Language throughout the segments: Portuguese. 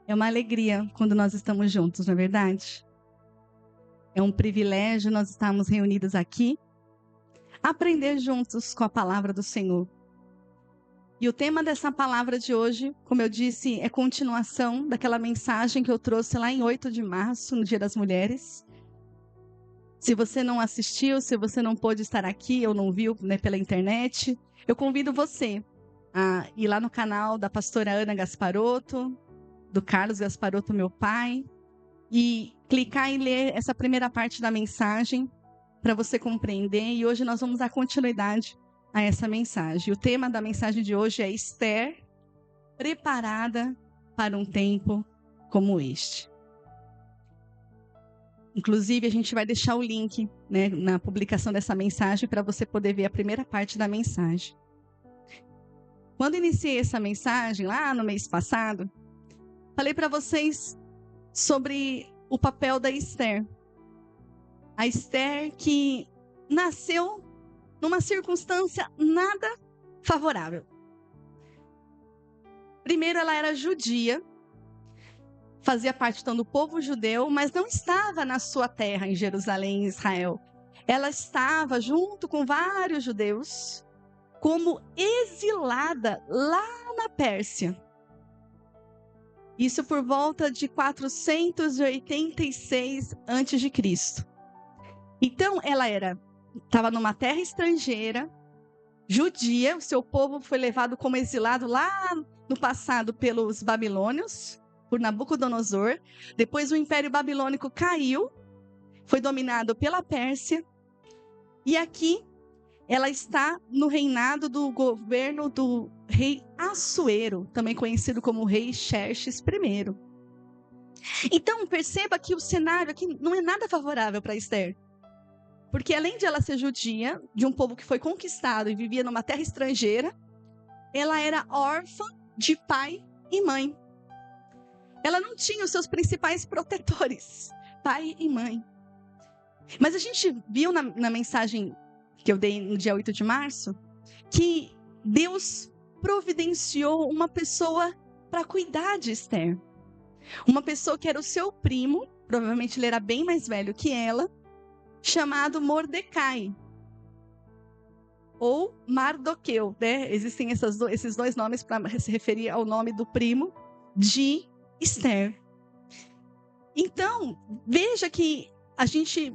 É uma alegria quando nós estamos juntos, não é verdade? É um privilégio nós estarmos reunidos aqui, aprender juntos com a palavra do Senhor. E o tema dessa palavra de hoje, como eu disse, é continuação daquela mensagem que eu trouxe lá em 8 de março, no Dia das Mulheres. Se você não assistiu, se você não pôde estar aqui ou não viu, né, pela internet, eu convido você a ir lá no canal da pastora Ana Gasparotto, do Carlos Gasparotto, meu pai, e clicar e ler essa primeira parte da mensagem para você compreender. E hoje nós vamos dar continuidade a essa mensagem. O tema da mensagem de hoje é Esther, preparada para um tempo como este. Inclusive, a gente vai deixar o link, né, na publicação dessa mensagem para você poder ver a primeira parte da mensagem. Quando iniciei essa mensagem, lá no mês passado, falei para vocês sobre o papel da Esther. A Esther que nasceu numa circunstância nada favorável. Primeiro, ela era judia, fazia parte então do povo judeu, mas não estava na sua terra, em Jerusalém, em Israel. Ela estava, junto com vários judeus, como exilada lá na Pérsia. Isso por volta de 486 a.C. Então, ela estava numa terra estrangeira, judia, o seu povo foi levado como exilado lá no passado pelos babilônios, por Nabucodonosor. Depois o Império Babilônico caiu, foi dominado pela Pérsia, e aqui ela está no reinado do governo do rei Assuero, também conhecido como rei Xerxes I. Então, perceba que o cenário aqui não é nada favorável para Esther. Porque além de ela ser judia, de um povo que foi conquistado e vivia numa terra estrangeira, ela era órfã de pai e mãe. Ela não tinha os seus principais protetores, pai e mãe. Mas a gente viu na mensagem que eu dei no dia 8 de março, que Deus providenciou uma pessoa para cuidar de Esther. Uma pessoa que era o seu primo, provavelmente ele era bem mais velho que ela, chamado Mordecai. Ou Mardoqueu, né? Existem esses dois nomes para se referir ao nome do primo de Esther. Então, veja que a gente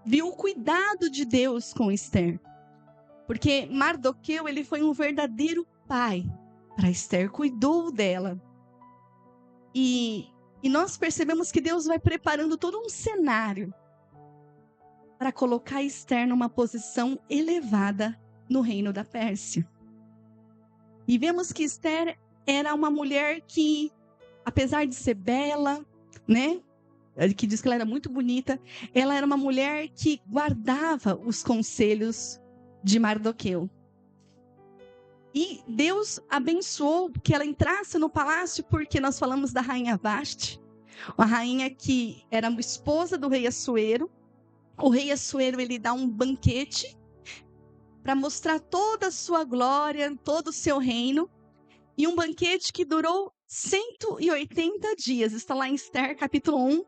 viu o cuidado de Deus com Esther. Porque Mardoqueu, ele foi um verdadeiro pai para Esther, cuidou dela. E nós percebemos que Deus vai preparando todo um cenário para colocar Esther numa posição elevada no reino da Pérsia. E vemos que Esther era uma mulher que, apesar de ser bela, né? Que diz que ela era muito bonita, ela era uma mulher que guardava os conselhos de Mardoqueu. E Deus abençoou que ela entrasse no palácio, porque nós falamos da rainha Vasti, uma rainha que era esposa do rei Assuero. O rei Assuero, ele dá um banquete para mostrar toda a sua glória, todo o seu reino, e um banquete que durou 180 dias, está lá em Esther capítulo 1,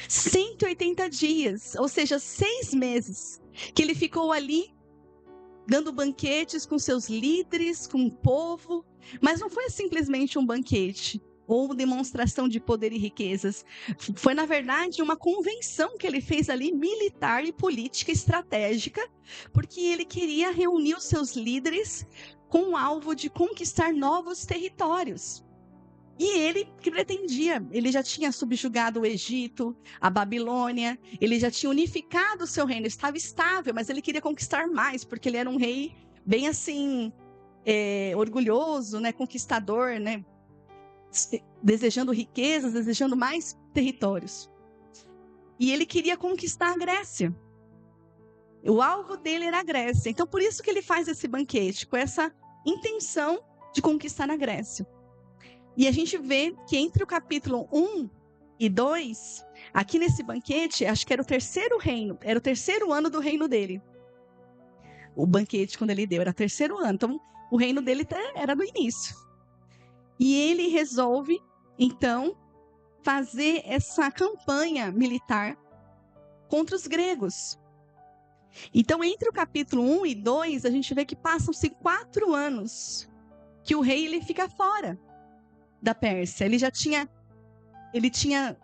180 dias, ou seja, 6 meses, que ele ficou ali, dando banquetes com seus líderes, com o povo, mas não foi simplesmente um banquete, ou demonstração de poder e riquezas. Foi, na verdade, uma convenção que ele fez ali, militar e política estratégica, porque ele queria reunir os seus líderes com o alvo de conquistar novos territórios. E ele que pretendia, ele já tinha subjugado o Egito, a Babilônia, ele já tinha unificado o seu reino, estava estável, mas ele queria conquistar mais, porque ele era um rei bem assim, orgulhoso, né, conquistador, né, desejando riquezas, desejando mais territórios. E ele queria conquistar a Grécia. O alvo dele era a Grécia. Então, por isso que ele faz esse banquete, com essa intenção de conquistar a Grécia. E a gente vê que entre o capítulo 1 e 2, aqui nesse banquete, acho que era o terceiro reino, era o terceiro ano do reino dele. O banquete, quando ele deu, era o terceiro ano. Então, o reino dele era no início. E ele resolve, então, fazer essa campanha militar contra os gregos. Então, entre o capítulo 1 e 2, a gente vê que passam-se 4 anos que o rei ele fica fora da Pérsia. Ele tinha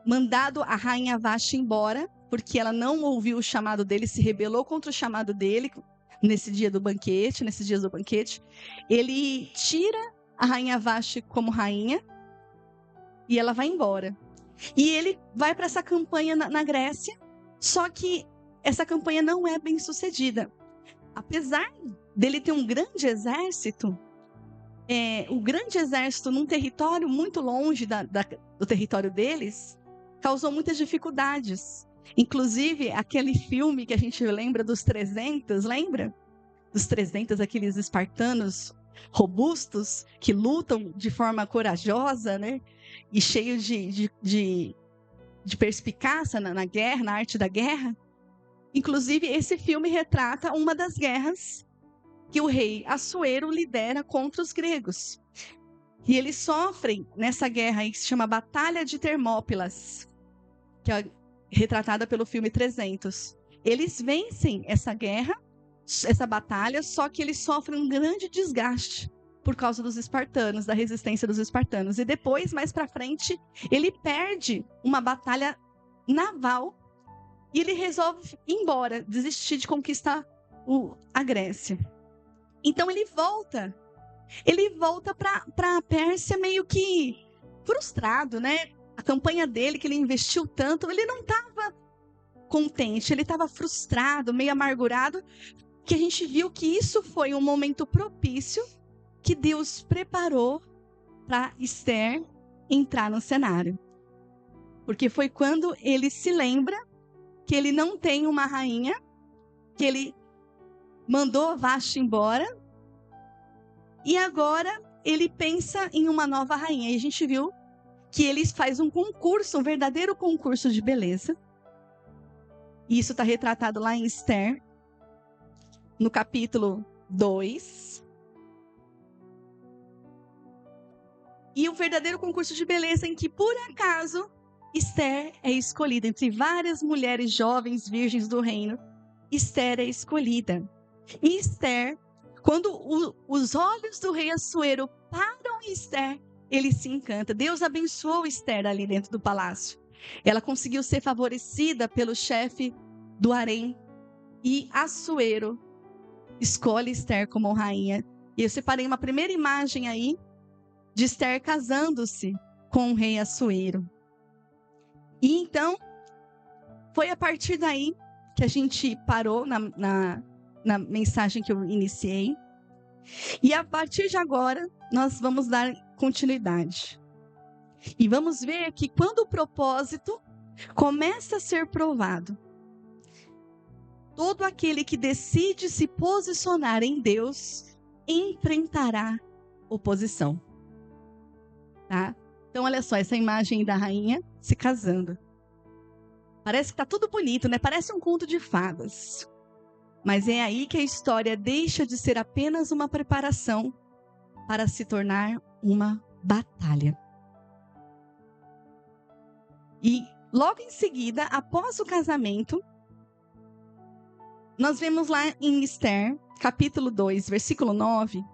mandado a rainha Vashti embora, porque ela não ouviu o chamado dele, se rebelou contra o chamado dele nesses dias do banquete. Ele tira a rainha Vashti como rainha e ela vai embora. E ele vai para essa campanha na Grécia, só que essa campanha não é bem sucedida. Apesar dele ter um grande exército, o grande exército num território muito longe do território deles, causou muitas dificuldades. Inclusive, aquele filme que a gente lembra dos 300, lembra? Dos 300, aqueles espartanos robustos que lutam de forma corajosa, né? E cheios de perspicácia na guerra, na arte da guerra. Inclusive, esse filme retrata uma das guerras que o rei Assuero lidera contra os gregos. E eles sofrem nessa guerra aí que se chama Batalha de Termópilas, que é retratada pelo filme 300. Eles vencem essa guerra, essa batalha, só que eles sofrem um grande desgaste por causa dos espartanos, da resistência dos espartanos. E depois, mais para frente, ele perde uma batalha naval e ele resolve ir embora, desistir de conquistar a Grécia. Então ele volta para a Pérsia meio que frustrado, né? A campanha dele, que ele investiu tanto, ele não estava contente, ele estava frustrado, meio amargurado, que a gente viu que isso foi um momento propício que Deus preparou para Esther entrar no cenário. Porque foi quando ele se lembra que ele não tem uma rainha, que ele mandou Vashti embora, e agora ele pensa em uma nova rainha. E a gente viu que ele faz um concurso, um verdadeiro concurso de beleza. E isso está retratado lá em Esther, no capítulo 2. E o verdadeiro concurso de beleza em que, por acaso, Esther é escolhida. Entre várias mulheres jovens, virgens do reino, Esther é escolhida. E Esther, quando os olhos do rei Assuero param em Esther, ele se encanta. Deus abençoou Esther ali dentro do palácio. Ela conseguiu ser favorecida pelo chefe do harém. E Assuero escolhe Esther como rainha. E eu separei uma primeira imagem aí de Esther casando-se com o rei Assuero. E então, foi a partir daí que a gente parou na mensagem que eu iniciei. E a partir de agora, nós vamos dar continuidade. E vamos ver que quando o propósito começa a ser provado, todo aquele que decide se posicionar em Deus enfrentará oposição. Tá? Então, olha só, essa imagem da rainha se casando. Parece que tá tudo bonito, né? Parece um conto de fadas. Mas é aí que a história deixa de ser apenas uma preparação para se tornar uma batalha. E logo em seguida, após o casamento, nós vemos lá em Esther, capítulo 2, versículo 9,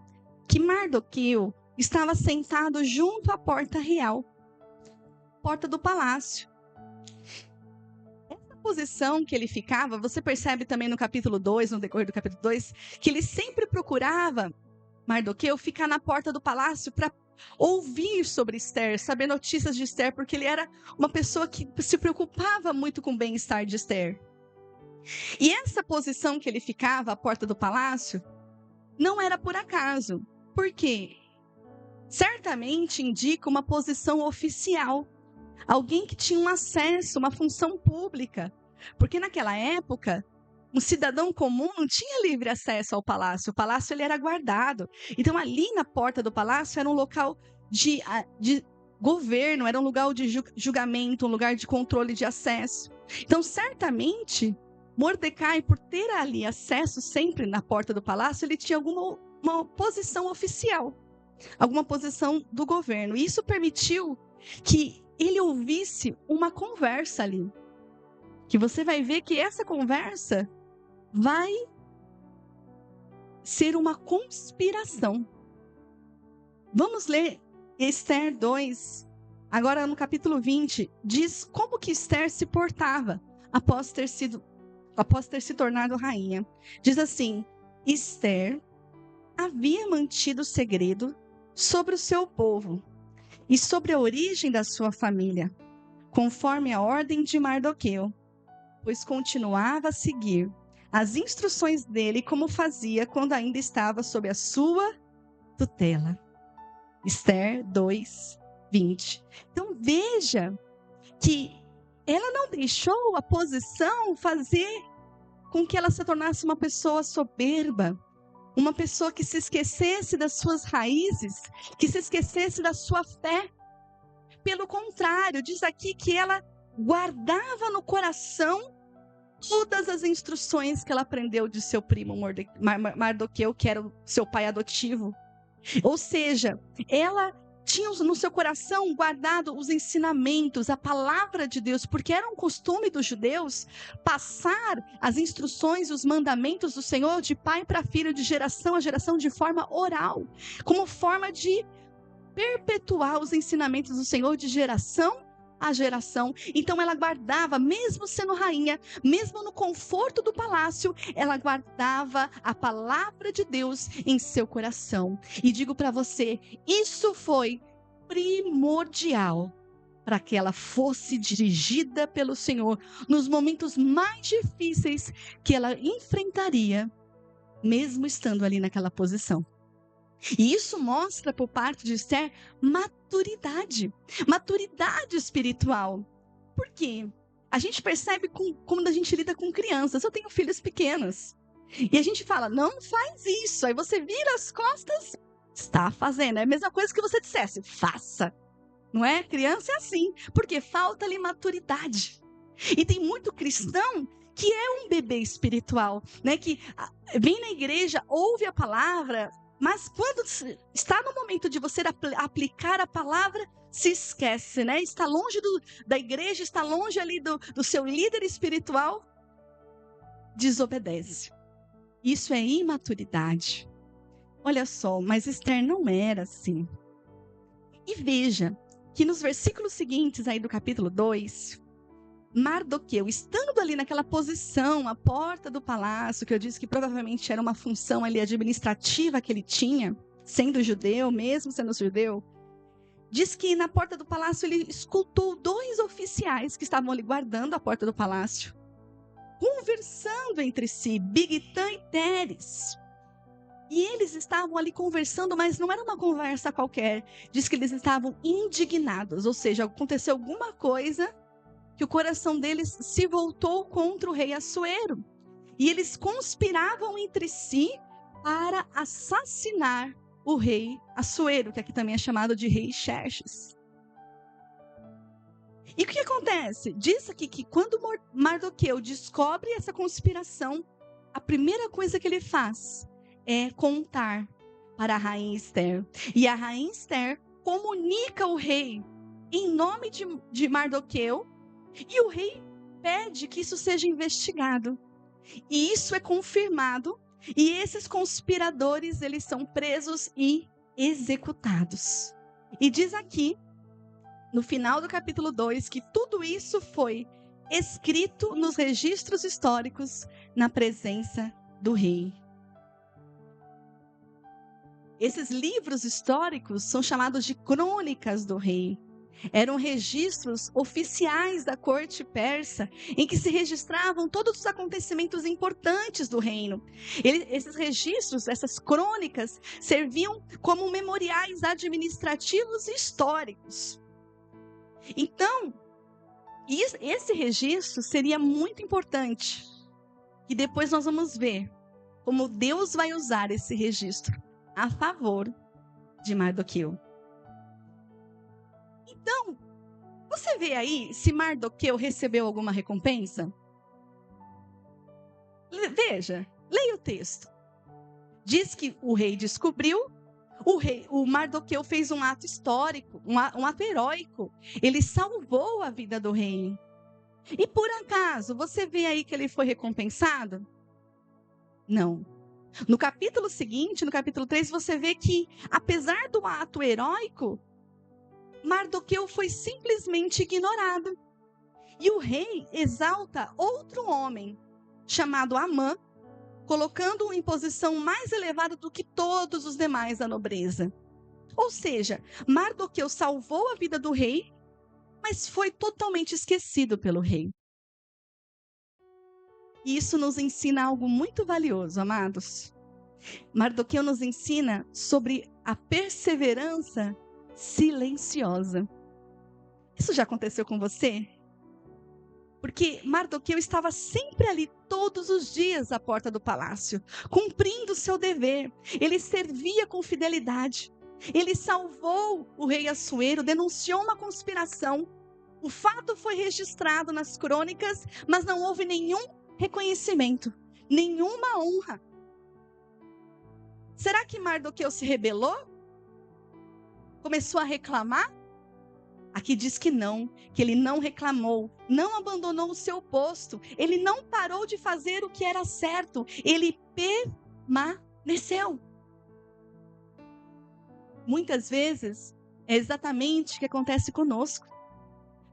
que Mardoqueu estava sentado junto à porta real, porta do palácio. Essa posição que ele ficava, você percebe também no capítulo 2, no decorrer do capítulo 2, que ele sempre procurava, Mardoqueu, ficar na porta do palácio para ouvir sobre Esther, saber notícias de Esther, porque ele era uma pessoa que se preocupava muito com o bem-estar de Esther. E essa posição que ele ficava à porta do palácio não era por acaso. Por quê? Certamente indica uma posição oficial. Alguém que tinha um acesso, uma função pública. Porque naquela época, um cidadão comum não tinha livre acesso ao palácio. O palácio ele era guardado. Então ali na porta do palácio era um local de governo, era um lugar de julgamento, um lugar de controle de acesso. Então certamente Mordecai, por ter ali acesso sempre na porta do palácio, ele tinha uma posição oficial, alguma posição do governo. E isso permitiu que ele ouvisse uma conversa ali. Que você vai ver que essa conversa vai ser uma conspiração. Vamos ler Esther 2, agora no capítulo 20, diz como que Esther se portava após ter se tornado rainha. Diz assim: Esther havia mantido segredo sobre o seu povo e sobre a origem da sua família, conforme a ordem de Mardoqueu, pois continuava a seguir as instruções dele como fazia quando ainda estava sob a sua tutela. Esther 2, 20. Então veja que ela não deixou a posição fazer com que ela se tornasse uma pessoa soberba, uma pessoa que se esquecesse das suas raízes, que se esquecesse da sua fé. Pelo contrário, diz aqui que ela guardava no coração todas as instruções que ela aprendeu de seu primo Mardoqueu, que era o seu pai adotivo. Ou seja, ela tinha no seu coração guardado os ensinamentos, a palavra de Deus, porque era um costume dos judeus passar as instruções, os mandamentos do Senhor de pai para filho, de geração a geração, de forma oral, como forma de perpetuar os ensinamentos do Senhor de geração a geração. Então ela guardava, mesmo sendo rainha, mesmo no conforto do palácio, ela guardava a palavra de Deus em seu coração. E digo para você, isso foi primordial para que ela fosse dirigida pelo Senhor nos momentos mais difíceis que ela enfrentaria, mesmo estando ali naquela posição. E isso mostra por parte de Esther maturidade espiritual. Por quê? A gente percebe como a gente lida com crianças. Eu tenho filhos pequenos. E a gente fala, não faz isso. Aí você vira as costas, está fazendo. É a mesma coisa que você dissesse, faça. Não é? Criança é assim, porque falta-lhe maturidade. E tem muito cristão que é um bebê espiritual, né? Que vem na igreja, ouve a palavra, mas quando está no momento de você aplicar a palavra, se esquece, né? Está longe da igreja, está longe ali do seu líder espiritual, desobedece. Isso é imaturidade. Olha só, mas Esther não era assim. E veja que nos versículos seguintes aí do capítulo 2, Mardoqueu, estando ali naquela posição, à porta do palácio, que eu disse que provavelmente era uma função ali administrativa que ele tinha, sendo judeu, mesmo sendo judeu, diz que na porta do palácio ele escutou 2 oficiais que estavam ali guardando a porta do palácio, conversando entre si, Bigtã e Teres. E eles estavam ali conversando, mas não era uma conversa qualquer. Diz que eles estavam indignados, ou seja, aconteceu alguma coisa que o coração deles se voltou contra o rei Assuero. E eles conspiravam entre si para assassinar o rei Assuero, que aqui também é chamado de rei Xerxes. E o que acontece? Diz aqui que quando Mardoqueu descobre essa conspiração, a primeira coisa que ele faz é contar para a rainha Esther. E a rainha Esther comunica ao rei em nome de Mardoqueu, e o rei pede que isso seja investigado. E isso é confirmado. E esses conspiradores, eles são presos e executados. E diz aqui, no final do capítulo 2, que tudo isso foi escrito nos registros históricos na presença do rei. Esses livros históricos são chamados de crônicas do rei. Eram registros oficiais da corte persa, em que se registravam todos os acontecimentos importantes do reino. Esses registros, essas crônicas, serviam como memoriais administrativos e históricos. Então, esse registro seria muito importante. E depois nós vamos ver como Deus vai usar esse registro a favor de Mardoqueu. Então, você vê aí se Mardoqueu recebeu alguma recompensa? Veja, leia o texto. Diz que o rei descobriu, O Mardoqueu fez um ato histórico, um ato heróico. Ele salvou a vida do rei. E por acaso, você vê aí que ele foi recompensado? Não. No capítulo seguinte, no capítulo 3, você vê que, apesar do ato heróico, Mardoqueu foi simplesmente ignorado. E o rei exalta outro homem, chamado Amã, colocando-o em posição mais elevada do que todos os demais da nobreza. Ou seja, Mardoqueu salvou a vida do rei, mas foi totalmente esquecido pelo rei. E isso nos ensina algo muito valioso, amados. Mardoqueu nos ensina sobre a perseverança silenciosa. Isso já aconteceu com você? Porque Mardoqueu estava sempre ali, todos os dias, à porta do palácio, cumprindo o seu dever. Ele servia com fidelidade. Ele salvou o rei Assuero, denunciou uma conspiração. O fato foi registrado nas crônicas, mas não houve nenhum reconhecimento, nenhuma honra. Será que Mardoqueu se rebelou? Começou a reclamar? Aqui diz que não, que ele não reclamou, não abandonou o seu posto, ele não parou de fazer o que era certo, ele permaneceu. Muitas vezes é exatamente o que acontece conosco.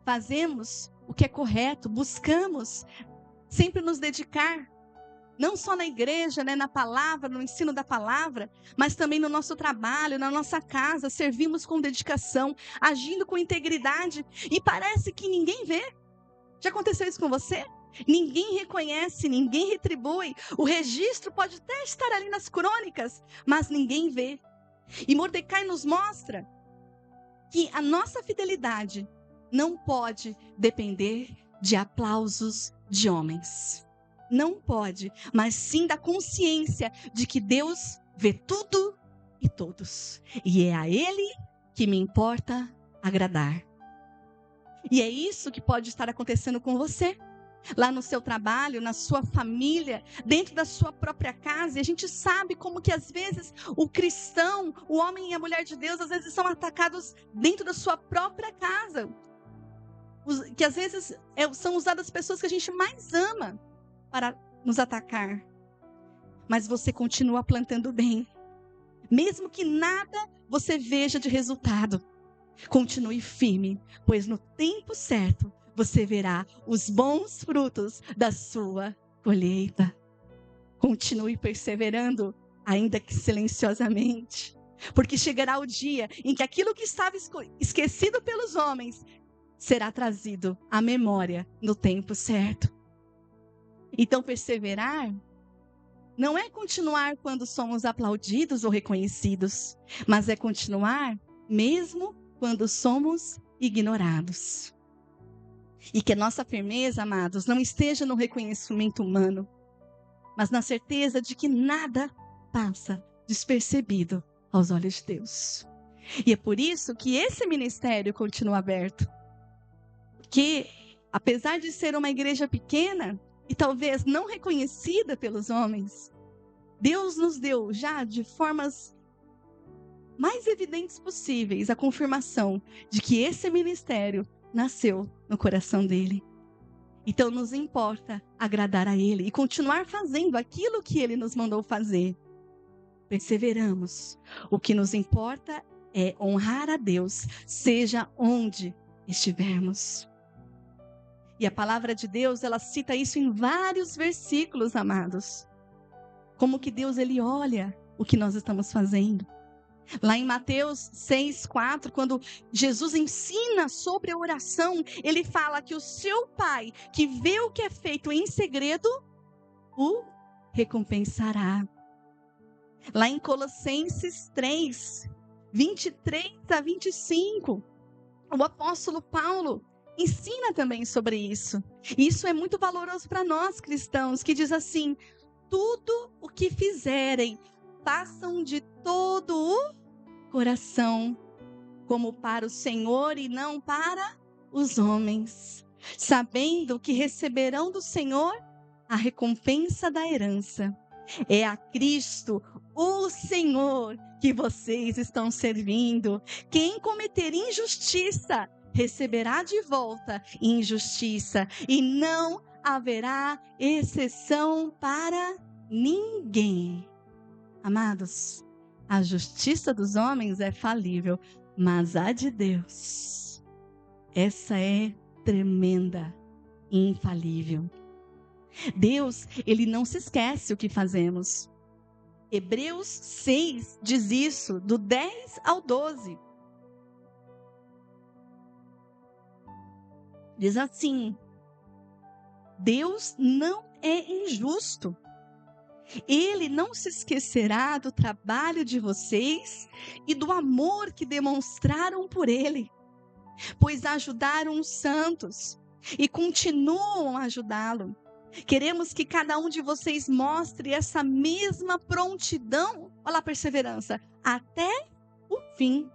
Fazemos o que é correto, buscamos sempre nos dedicar, não só na igreja, né, na palavra, no ensino da palavra, mas também no nosso trabalho, na nossa casa, servimos com dedicação, agindo com integridade, e parece que ninguém vê. Já aconteceu isso com você? Ninguém reconhece, ninguém retribui. O registro pode até estar ali nas crônicas, mas ninguém vê. E Mordecai nos mostra que a nossa fidelidade não pode depender de aplausos de homens. Não pode, mas sim da consciência de que Deus vê tudo e todos. E é a Ele que me importa agradar. E é isso que pode estar acontecendo com você. Lá no seu trabalho, na sua família, dentro da sua própria casa. E a gente sabe como que às vezes o cristão, o homem e a mulher de Deus, às vezes são atacados dentro da sua própria casa. Que às vezes são usadas as pessoas que a gente mais ama para nos atacar. Mas você continua plantando bem. Mesmo que nada você veja de resultado. Continue firme, pois no tempo certo você verá os bons frutos da sua colheita. Continue perseverando, ainda que silenciosamente. Porque chegará o dia em que aquilo que estava esquecido pelos homens será trazido à memória no tempo certo. Então, perseverar não é continuar quando somos aplaudidos ou reconhecidos, mas é continuar mesmo quando somos ignorados. E que a nossa firmeza, amados, não esteja no reconhecimento humano, mas na certeza de que nada passa despercebido aos olhos de Deus. E é por isso que esse ministério continua aberto. Que, apesar de ser uma igreja pequena, e talvez não reconhecida pelos homens, Deus nos deu já de formas mais evidentes possíveis a confirmação de que esse ministério nasceu no coração dele. Então nos importa agradar a ele e continuar fazendo aquilo que ele nos mandou fazer. Perseveramos. O que nos importa é honrar a Deus, seja onde estivermos. E a palavra de Deus, ela cita isso em vários versículos, amados. Como que Deus, ele olha o que nós estamos fazendo. Lá em Mateus 6:4, quando Jesus ensina sobre a oração, ele fala que o seu Pai, que vê o que é feito em segredo, o recompensará. Lá em Colossenses 3:23-25, o apóstolo Paulo ensina também sobre isso. E isso é muito valoroso para nós cristãos, que diz assim: tudo o que fizerem, façam de todo o coração, como para o Senhor e não para os homens, sabendo que receberão do Senhor a recompensa da herança. É a Cristo o Senhor que vocês estão servindo. Quem cometer injustiça receberá de volta injustiça, e não haverá exceção para ninguém. Amados, a justiça dos homens é falível, mas a de Deus, essa é tremenda e infalível. Deus, ele não se esquece o que fazemos. Hebreus 6 diz isso, do 10 ao 12. Diz assim: Deus não é injusto. Ele não se esquecerá do trabalho de vocês e do amor que demonstraram por Ele, pois ajudaram os santos e continuam a ajudá-lo. Queremos que cada um de vocês mostre essa mesma prontidão, olha lá a perseverança, até o fim,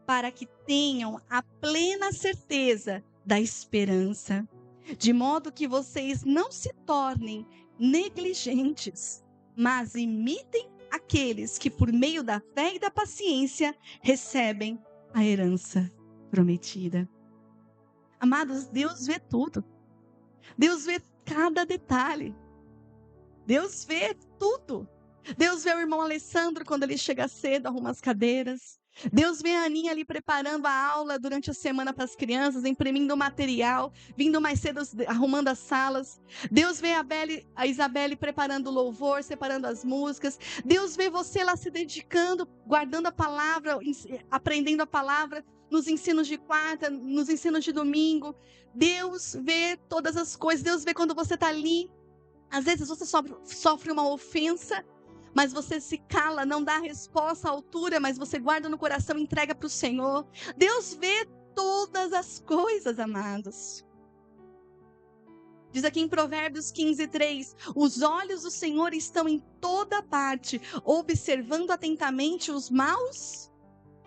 para que tenham a plena certeza da esperança, de modo que vocês não se tornem negligentes, mas imitem aqueles que, por meio da fé e da paciência, recebem a herança prometida. Amados, Deus vê tudo. Deus vê cada detalhe. Deus vê tudo. Deus vê o irmão Alessandro quando ele chega cedo, arruma as cadeiras. Deus vê a Aninha ali preparando a aula durante a semana para as crianças, imprimindo material, vindo mais cedo, arrumando as salas. Deus vê a Isabelle preparando o louvor, separando as músicas. Deus vê você lá se dedicando, guardando a palavra, aprendendo a palavra nos ensinos de quarta, nos ensinos de domingo. Deus vê todas as coisas. Deus vê quando você está ali. Às vezes você sofre uma ofensa, mas você se cala, não dá a resposta à altura, mas você guarda no coração e entrega para o Senhor. Deus vê todas as coisas, amados. Diz aqui em Provérbios 15:3, os olhos do Senhor estão em toda parte, observando atentamente os maus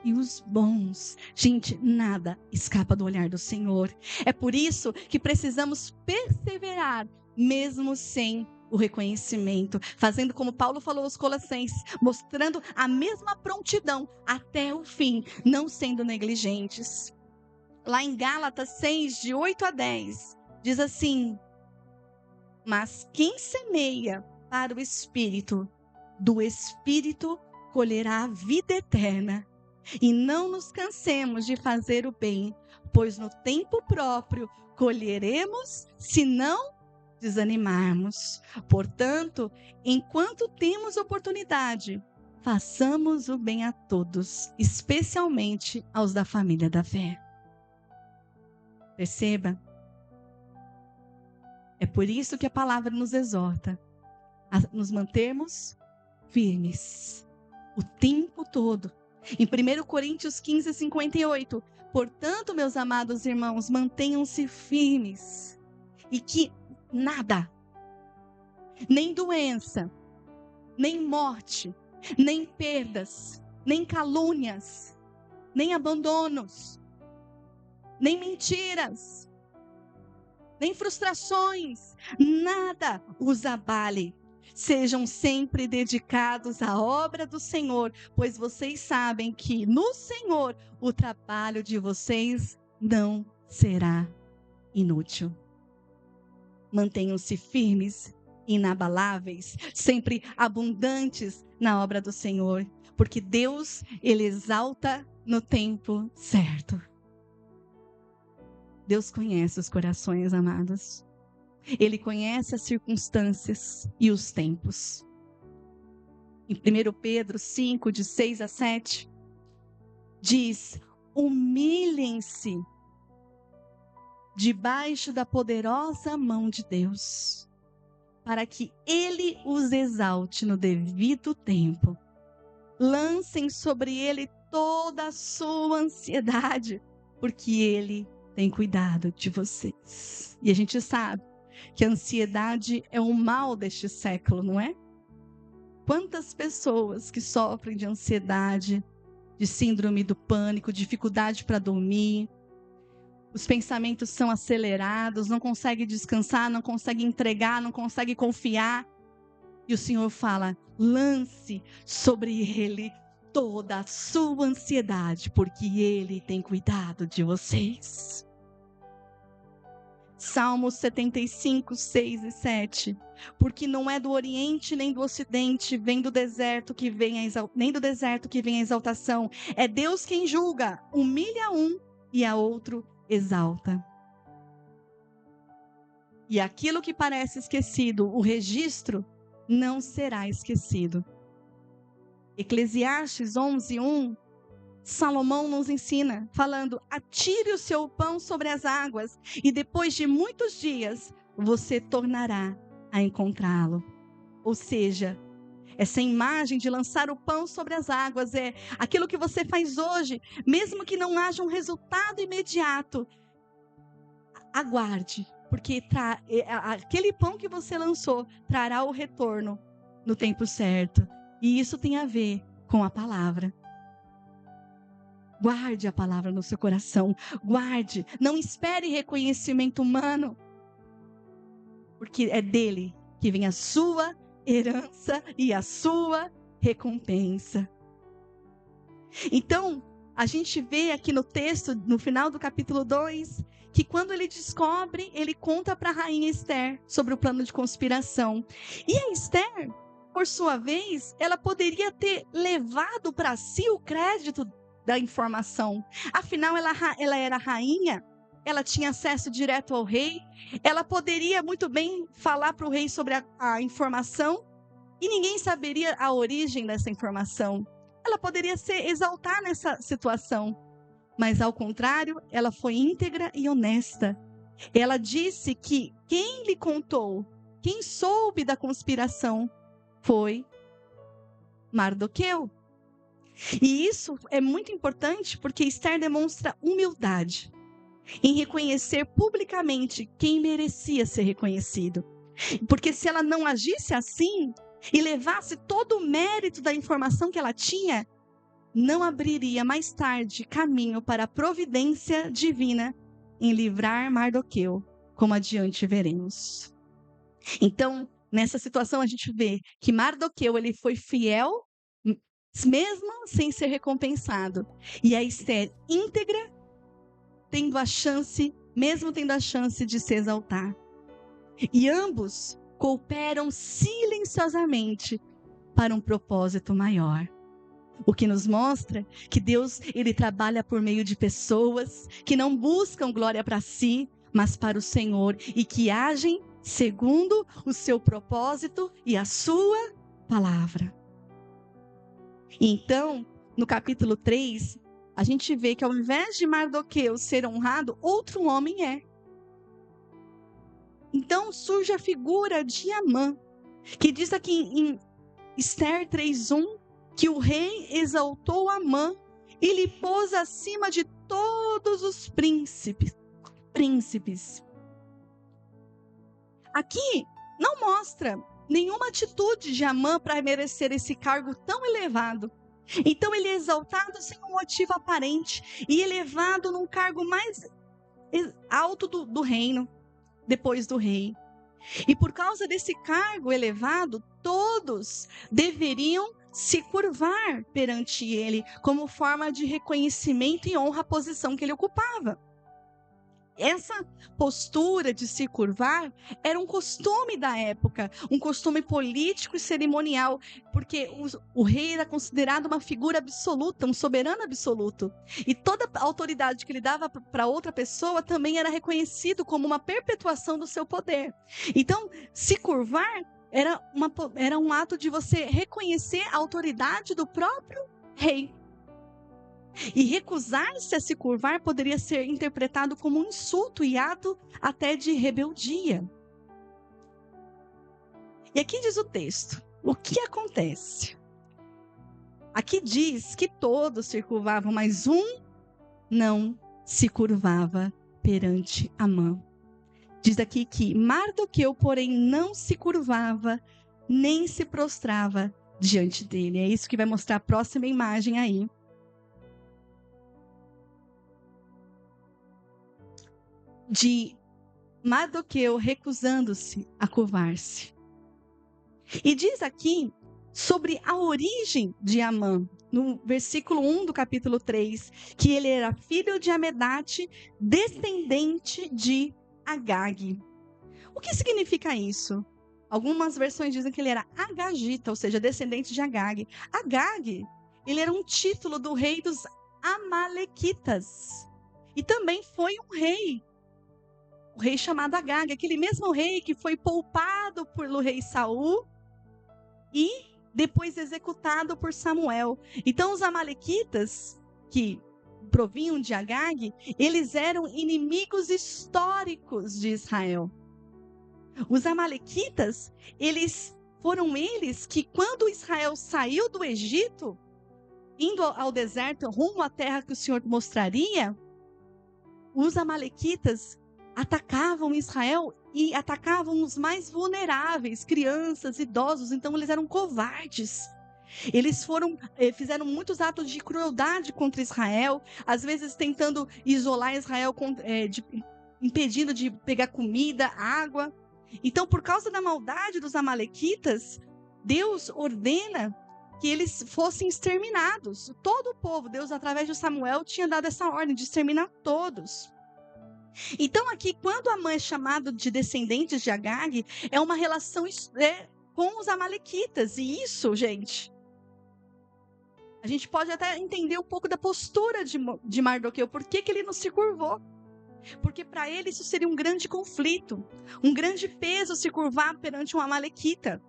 e os bons. Gente, nada escapa do olhar do Senhor. É por isso que precisamos perseverar, mesmo sem o reconhecimento, fazendo como Paulo falou aos Colossenses, mostrando a mesma prontidão até o fim, não sendo negligentes. Lá em Gálatas 6, de 8 a 10, diz assim: mas quem semeia para o Espírito, do Espírito colherá a vida eterna. E não nos cansemos de fazer o bem, pois no tempo próprio colheremos, se não desanimarmos. Portanto, enquanto temos oportunidade, façamos o bem a todos, especialmente aos da família da fé. Perceba? É por isso que a palavra nos exorta a nos mantermos firmes o tempo todo. Em 1 Coríntios 15:58, portanto, meus amados irmãos, mantenham-se firmes e que nada, nem doença, nem morte, nem perdas, nem calúnias, nem abandonos, nem mentiras, nem frustrações, nada os abale. Sejam sempre dedicados à obra do Senhor, pois vocês sabem que no Senhor o trabalho de vocês não será inútil. Mantenham-se firmes, inabaláveis, sempre abundantes na obra do Senhor, porque Deus, Ele exalta no tempo certo. Deus conhece os corações, amados. Ele conhece as circunstâncias e os tempos. Em 1 Pedro 5, de 6 a 7, diz: humilhem-se debaixo da poderosa mão de Deus, para que Ele os exalte no devido tempo. Lancem sobre Ele toda a sua ansiedade, porque Ele tem cuidado de vocês. E a gente sabe que a ansiedade é um mal deste século, não é? Quantas pessoas que sofrem de ansiedade, de síndrome do pânico, dificuldade para dormir, os pensamentos são acelerados, não conseguem descansar, não conseguem entregar, não conseguem confiar. E o Senhor fala: lance sobre ele toda a sua ansiedade, porque ele tem cuidado de vocês. Salmos 75, 6 e 7. Porque não é do Oriente nem do Ocidente, vem do deserto que vem nem do deserto que vem a exaltação. É Deus quem julga, humilha um e a outro exalta. E aquilo que parece esquecido, o registro, não será esquecido. Eclesiastes 11:1, Salomão nos ensina, falando: atire o seu pão sobre as águas, e depois de muitos dias, você tornará a encontrá-lo. Ou seja, essa imagem de lançar o pão sobre as águas é aquilo que você faz hoje, mesmo que não haja um resultado imediato. Aguarde, porque aquele pão que você lançou trará o retorno no tempo certo. E isso tem a ver com a palavra. Guarde a palavra no seu coração. Guarde. Não espere reconhecimento humano. Porque é dele que vem a sua herança e a sua recompensa. Então, a gente vê aqui no texto, no final do capítulo 2, que quando ele descobre, ele conta para a rainha Esther sobre o plano de conspiração. E a Esther, por sua vez, ela poderia ter levado para si o crédito da informação. Afinal, ela era rainha, ela tinha acesso direto ao rei, ela poderia muito bem falar para o rei sobre a informação e ninguém saberia a origem dessa informação. Ela poderia se exaltar nessa situação, mas ao contrário, ela foi íntegra e honesta. Ela disse que quem lhe contou, quem soube da conspiração foi Mardoqueu. E isso é muito importante porque Esther demonstra humildade em reconhecer publicamente quem merecia ser reconhecido. Porque se ela não agisse assim e levasse todo o mérito da informação que ela tinha, não abriria mais tarde caminho para a providência divina em livrar Mardoqueu, como adiante veremos. Então, nessa situação a gente vê que Mardoqueu ele foi fiel, mesmo sem ser recompensado. E a Esther íntegra, mesmo tendo a chance de se exaltar. E ambos cooperam silenciosamente para um propósito maior. O que nos mostra que Deus, ele trabalha por meio de pessoas que não buscam glória para si, mas para o Senhor, e que agem segundo o seu propósito e a sua palavra. Então, no capítulo 3, a gente vê que ao invés de Mardoqueu ser honrado, outro homem é. Então surge a figura de Amã, que diz aqui em Esther 3:1, que o rei exaltou Amã e lhe pôs acima de todos os príncipes. Aqui não mostra nenhuma atitude de Amã para merecer esse cargo tão elevado. Então ele é exaltado sem um motivo aparente e elevado num cargo mais alto do reino, depois do rei. E por causa desse cargo elevado, todos deveriam se curvar perante ele, como forma de reconhecimento e honra à posição que ele ocupava. Essa postura de se curvar era um costume da época, um costume político e cerimonial, porque o rei era considerado uma figura absoluta, um soberano absoluto. E toda a autoridade que ele dava para outra pessoa também era reconhecido como uma perpetuação do seu poder. Então, se curvar era um ato de você reconhecer a autoridade do próprio rei. E recusar-se a se curvar poderia ser interpretado como um insulto e ato até de rebeldia. E aqui diz o texto, o que acontece? Aqui diz que todos se curvavam, mas um não se curvava perante Amã. Diz aqui que Mardoqueu, porém, não se curvava, nem se prostrava diante dele. É isso que vai mostrar a próxima imagem aí. De Mardoqueu recusando-se a curvar-se. E diz aqui sobre a origem de Amã, no versículo 1 do capítulo 3, que ele era filho de Amedate, descendente de Agag. O que significa isso? Algumas versões dizem que ele era agagita, ou seja, descendente de Agag. Agag, ele era um título do rei dos Amalequitas. E também foi um rei, o rei chamado Agag, aquele mesmo rei que foi poupado pelo rei Saul e depois executado por Samuel. Então os amalequitas, que provinham de Agag, eles eram inimigos históricos de Israel. Os amalequitas, foram eles que, quando Israel saiu do Egito, indo ao deserto, rumo à terra que o Senhor mostraria, os amalequitas atacavam Israel e atacavam os mais vulneráveis, crianças, idosos. Então eles eram covardes. Eles fizeram muitos atos de crueldade contra Israel, às vezes tentando isolar Israel, impedindo de pegar comida, água. Então, por causa da maldade dos amalequitas, Deus ordena que eles fossem exterminados. Todo o povo, Deus, através de Samuel, tinha dado essa ordem de exterminar todos. Então, aqui, quando Amã é chamado de descendentes de Agag, é uma relação com os amalequitas. E isso, gente, a gente pode até entender um pouco da postura de Mardoqueu. Por que ele não se curvou? Porque para ele isso seria um grande conflito, um grande peso se curvar perante um amalequita.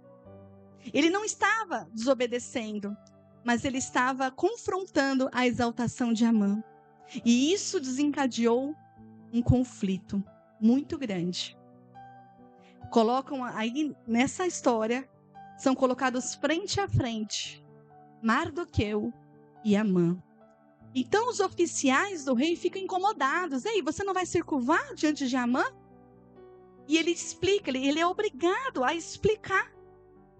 Ele não estava desobedecendo, mas ele estava confrontando a exaltação de Amã. E isso desencadeou um conflito muito grande. Colocam aí nessa história, são colocados frente a frente Mardoqueu e Amã. Então os oficiais do rei ficam incomodados. Ei, você não vai se curvar diante de Amã? E ele explica, ele é obrigado a explicar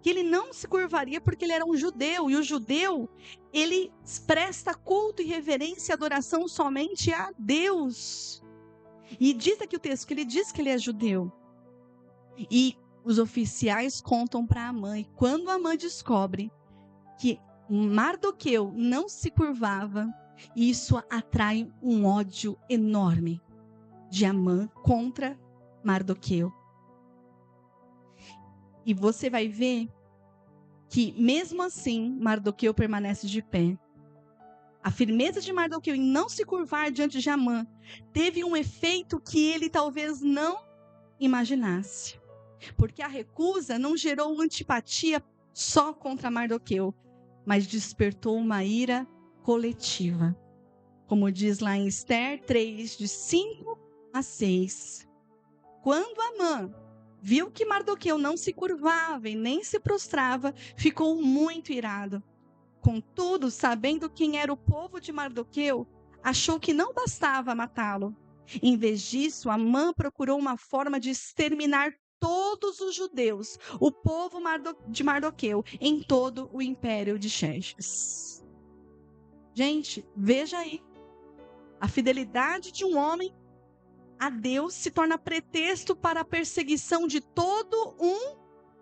que ele não se curvaria porque ele era um judeu. E o judeu, ele presta culto e reverência e adoração somente a Deus. E diz aqui o texto que ele diz que ele é judeu. E os oficiais contam para Amã. E quando Amã descobre que Mardoqueu não se curvava, isso atrai um ódio enorme de Amã contra Mardoqueu. E você vai ver que mesmo assim Mardoqueu permanece de pé. A firmeza de Mardoqueu em não se curvar diante de Amã teve um efeito que ele talvez não imaginasse. Porque a recusa não gerou antipatia só contra Mardoqueu, mas despertou uma ira coletiva. Como diz lá em Esther 3, de 5 a 6. Quando Amã viu que Mardoqueu não se curvava e nem se prostrava, ficou muito irado. Contudo, sabendo quem era o povo de Mardoqueu, achou que não bastava matá-lo. Em vez disso, Amã procurou uma forma de exterminar todos os judeus, o povo de Mardoqueu, em todo o império de Xerxes. Gente, veja aí. A fidelidade de um homem a Deus se torna pretexto para a perseguição de todo um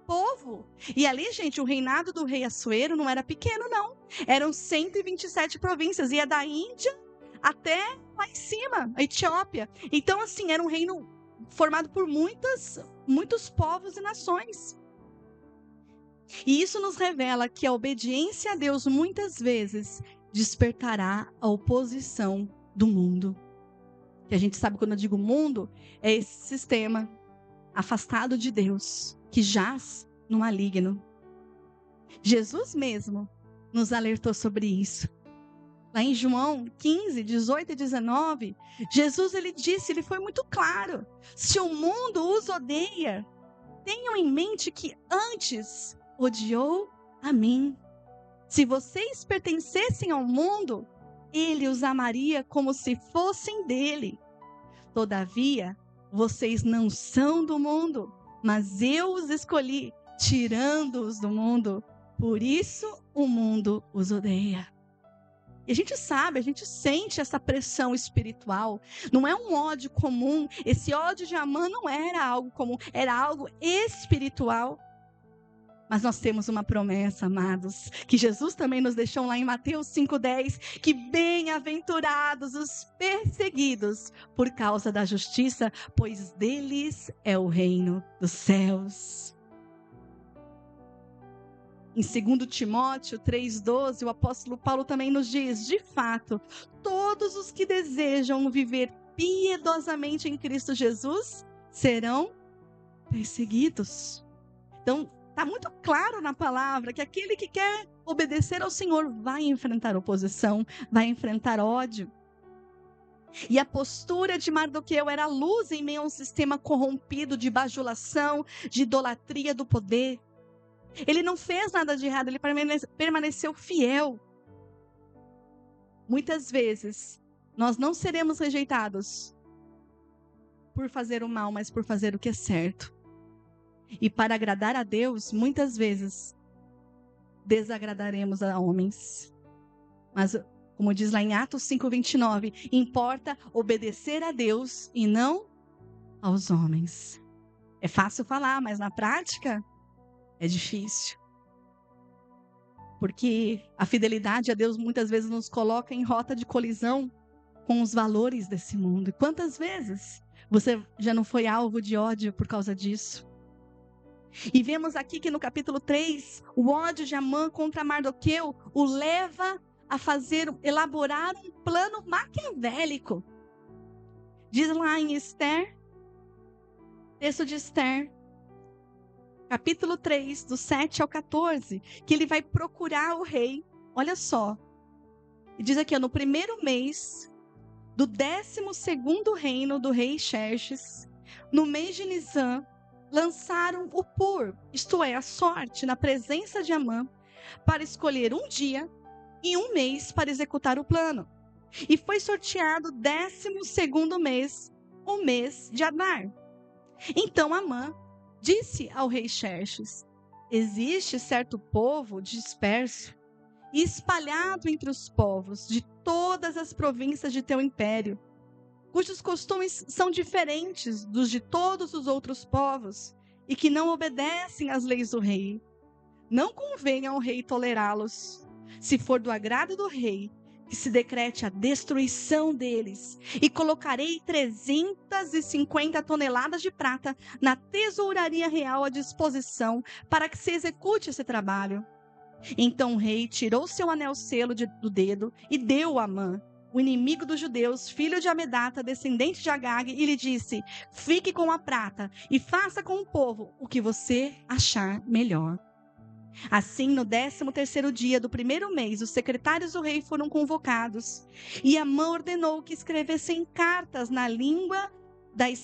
povo. E ali, gente, o reinado do rei Assuero não era pequeno, não. Eram 127 províncias. Ia da Índia até lá em cima, a Etiópia. Então, assim, era um reino formado por muitos povos e nações. E isso nos revela que a obediência a Deus muitas vezes despertará a oposição do mundo. Que a gente sabe, quando eu digo mundo, é esse sistema afastado de Deus, que jaz no maligno. Jesus mesmo nos alertou sobre isso. Lá em João 15, 18 e 19, Jesus ele foi muito claro. Se o mundo os odeia, tenham em mente que antes odiou a mim. Se vocês pertencessem ao mundo, ele os amaria como se fossem dele. Todavia, vocês não são do mundo, mas eu os escolhi, tirando-os do mundo. Por isso o mundo os odeia. E a gente sabe, a gente sente essa pressão espiritual. Não é um ódio comum. Esse ódio de Amã não era algo comum, era algo espiritual. Mas nós temos uma promessa, amados, que Jesus também nos deixou lá em Mateus 5,10, que bem-aventurados os perseguidos por causa da justiça, pois deles é o reino dos céus. Em 2 Timóteo 3,12, o apóstolo Paulo também nos diz, de fato, todos os que desejam viver piedosamente em Cristo Jesus serão perseguidos. Então, está muito claro na palavra que aquele que quer obedecer ao Senhor vai enfrentar oposição, vai enfrentar ódio. E a postura de Mardoqueu era luz em meio a um sistema corrompido de bajulação, de idolatria do poder. Ele não fez nada de errado, ele permaneceu fiel. Muitas vezes, nós não seremos rejeitados por fazer o mal, mas por fazer o que é certo. E para agradar a Deus, muitas vezes, desagradaremos a homens. Mas, como diz lá em Atos 5,29, importa obedecer a Deus e não aos homens. É fácil falar, mas na prática é difícil. Porque a fidelidade a Deus muitas vezes nos coloca em rota de colisão com os valores desse mundo. E quantas vezes você já não foi alvo de ódio por causa disso? E vemos aqui que no capítulo 3, o ódio de Amã contra Mardoqueu o leva a elaborar um plano maquiavélico. Diz lá em Esther, texto de Esther, capítulo 3, do 7 ao 14, que ele vai procurar o rei, olha só. E diz aqui, no primeiro mês do 12º reino do rei Xerxes, no mês de Nisã, lançaram o pur, isto é, a sorte, na presença de Amã, para escolher um dia e um mês para executar o plano. E foi sorteado o 12º mês, o mês de Adar. Então Amã disse ao rei Xerxes: existe certo povo disperso e espalhado entre os povos de todas as províncias de teu império, cujos costumes são diferentes dos de todos os outros povos e que não obedecem às leis do rei. Não convém ao rei tolerá-los. Se for do agrado do rei, que se decrete a destruição deles, e colocarei 350 toneladas de prata na tesouraria real à disposição para que se execute esse trabalho. Então o rei tirou seu anel-selo do dedo e deu a Amã, o inimigo dos judeus, filho de Amedata, descendente de Agag, e lhe disse: fique com a prata e faça com o povo o que você achar melhor. Assim, no 13º dia do primeiro mês, os secretários do rei foram convocados, e Amã ordenou que escrevessem cartas na língua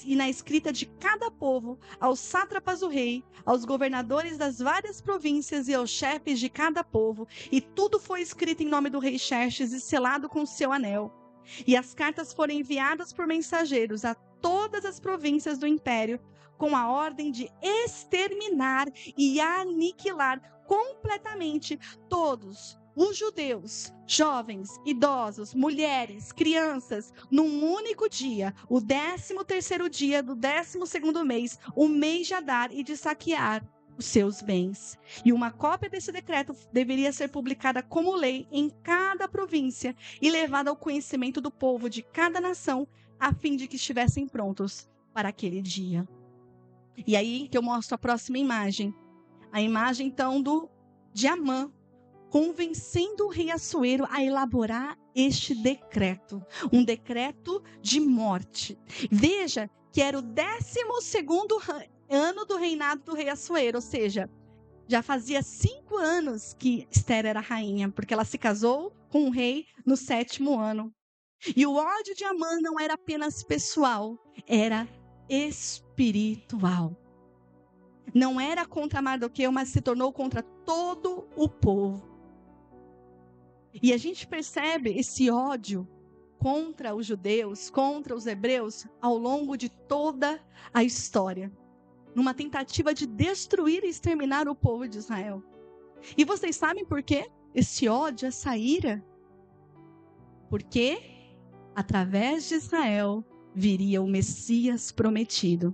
e na escrita de cada povo, aos sátrapas do rei, aos governadores das várias províncias e aos chefes de cada povo, e tudo foi escrito em nome do rei Xerxes e selado com seu anel. E as cartas foram enviadas por mensageiros a todas as províncias do império, com a ordem de exterminar e aniquilar completamente todos os judeus, jovens, idosos, mulheres, crianças, num único dia, o 13º dia do 12º mês, o mês de Adar, e de saquear os seus bens. E uma cópia desse decreto deveria ser publicada como lei em cada província e levada ao conhecimento do povo de cada nação, a fim de que estivessem prontos para aquele dia. E aí que eu mostro a próxima imagem. A imagem, então, de Amã, convencendo o rei Assuero a elaborar este decreto. Um decreto de morte. Veja que era o 12º ano do reinado do rei Assuero, ou seja, já fazia 5 anos que Esther era rainha, porque ela se casou com o rei no 7º ano. E o ódio de Amã não era apenas pessoal, era espiritual. Não era contra Mardoqueu, mas se tornou contra todo o povo. E a gente percebe esse ódio contra os judeus, contra os hebreus, ao longo de toda a história, numa tentativa de destruir e exterminar o povo de Israel. E vocês sabem por quê? Esse ódio, essa ira? Porque através de Israel viria o Messias prometido.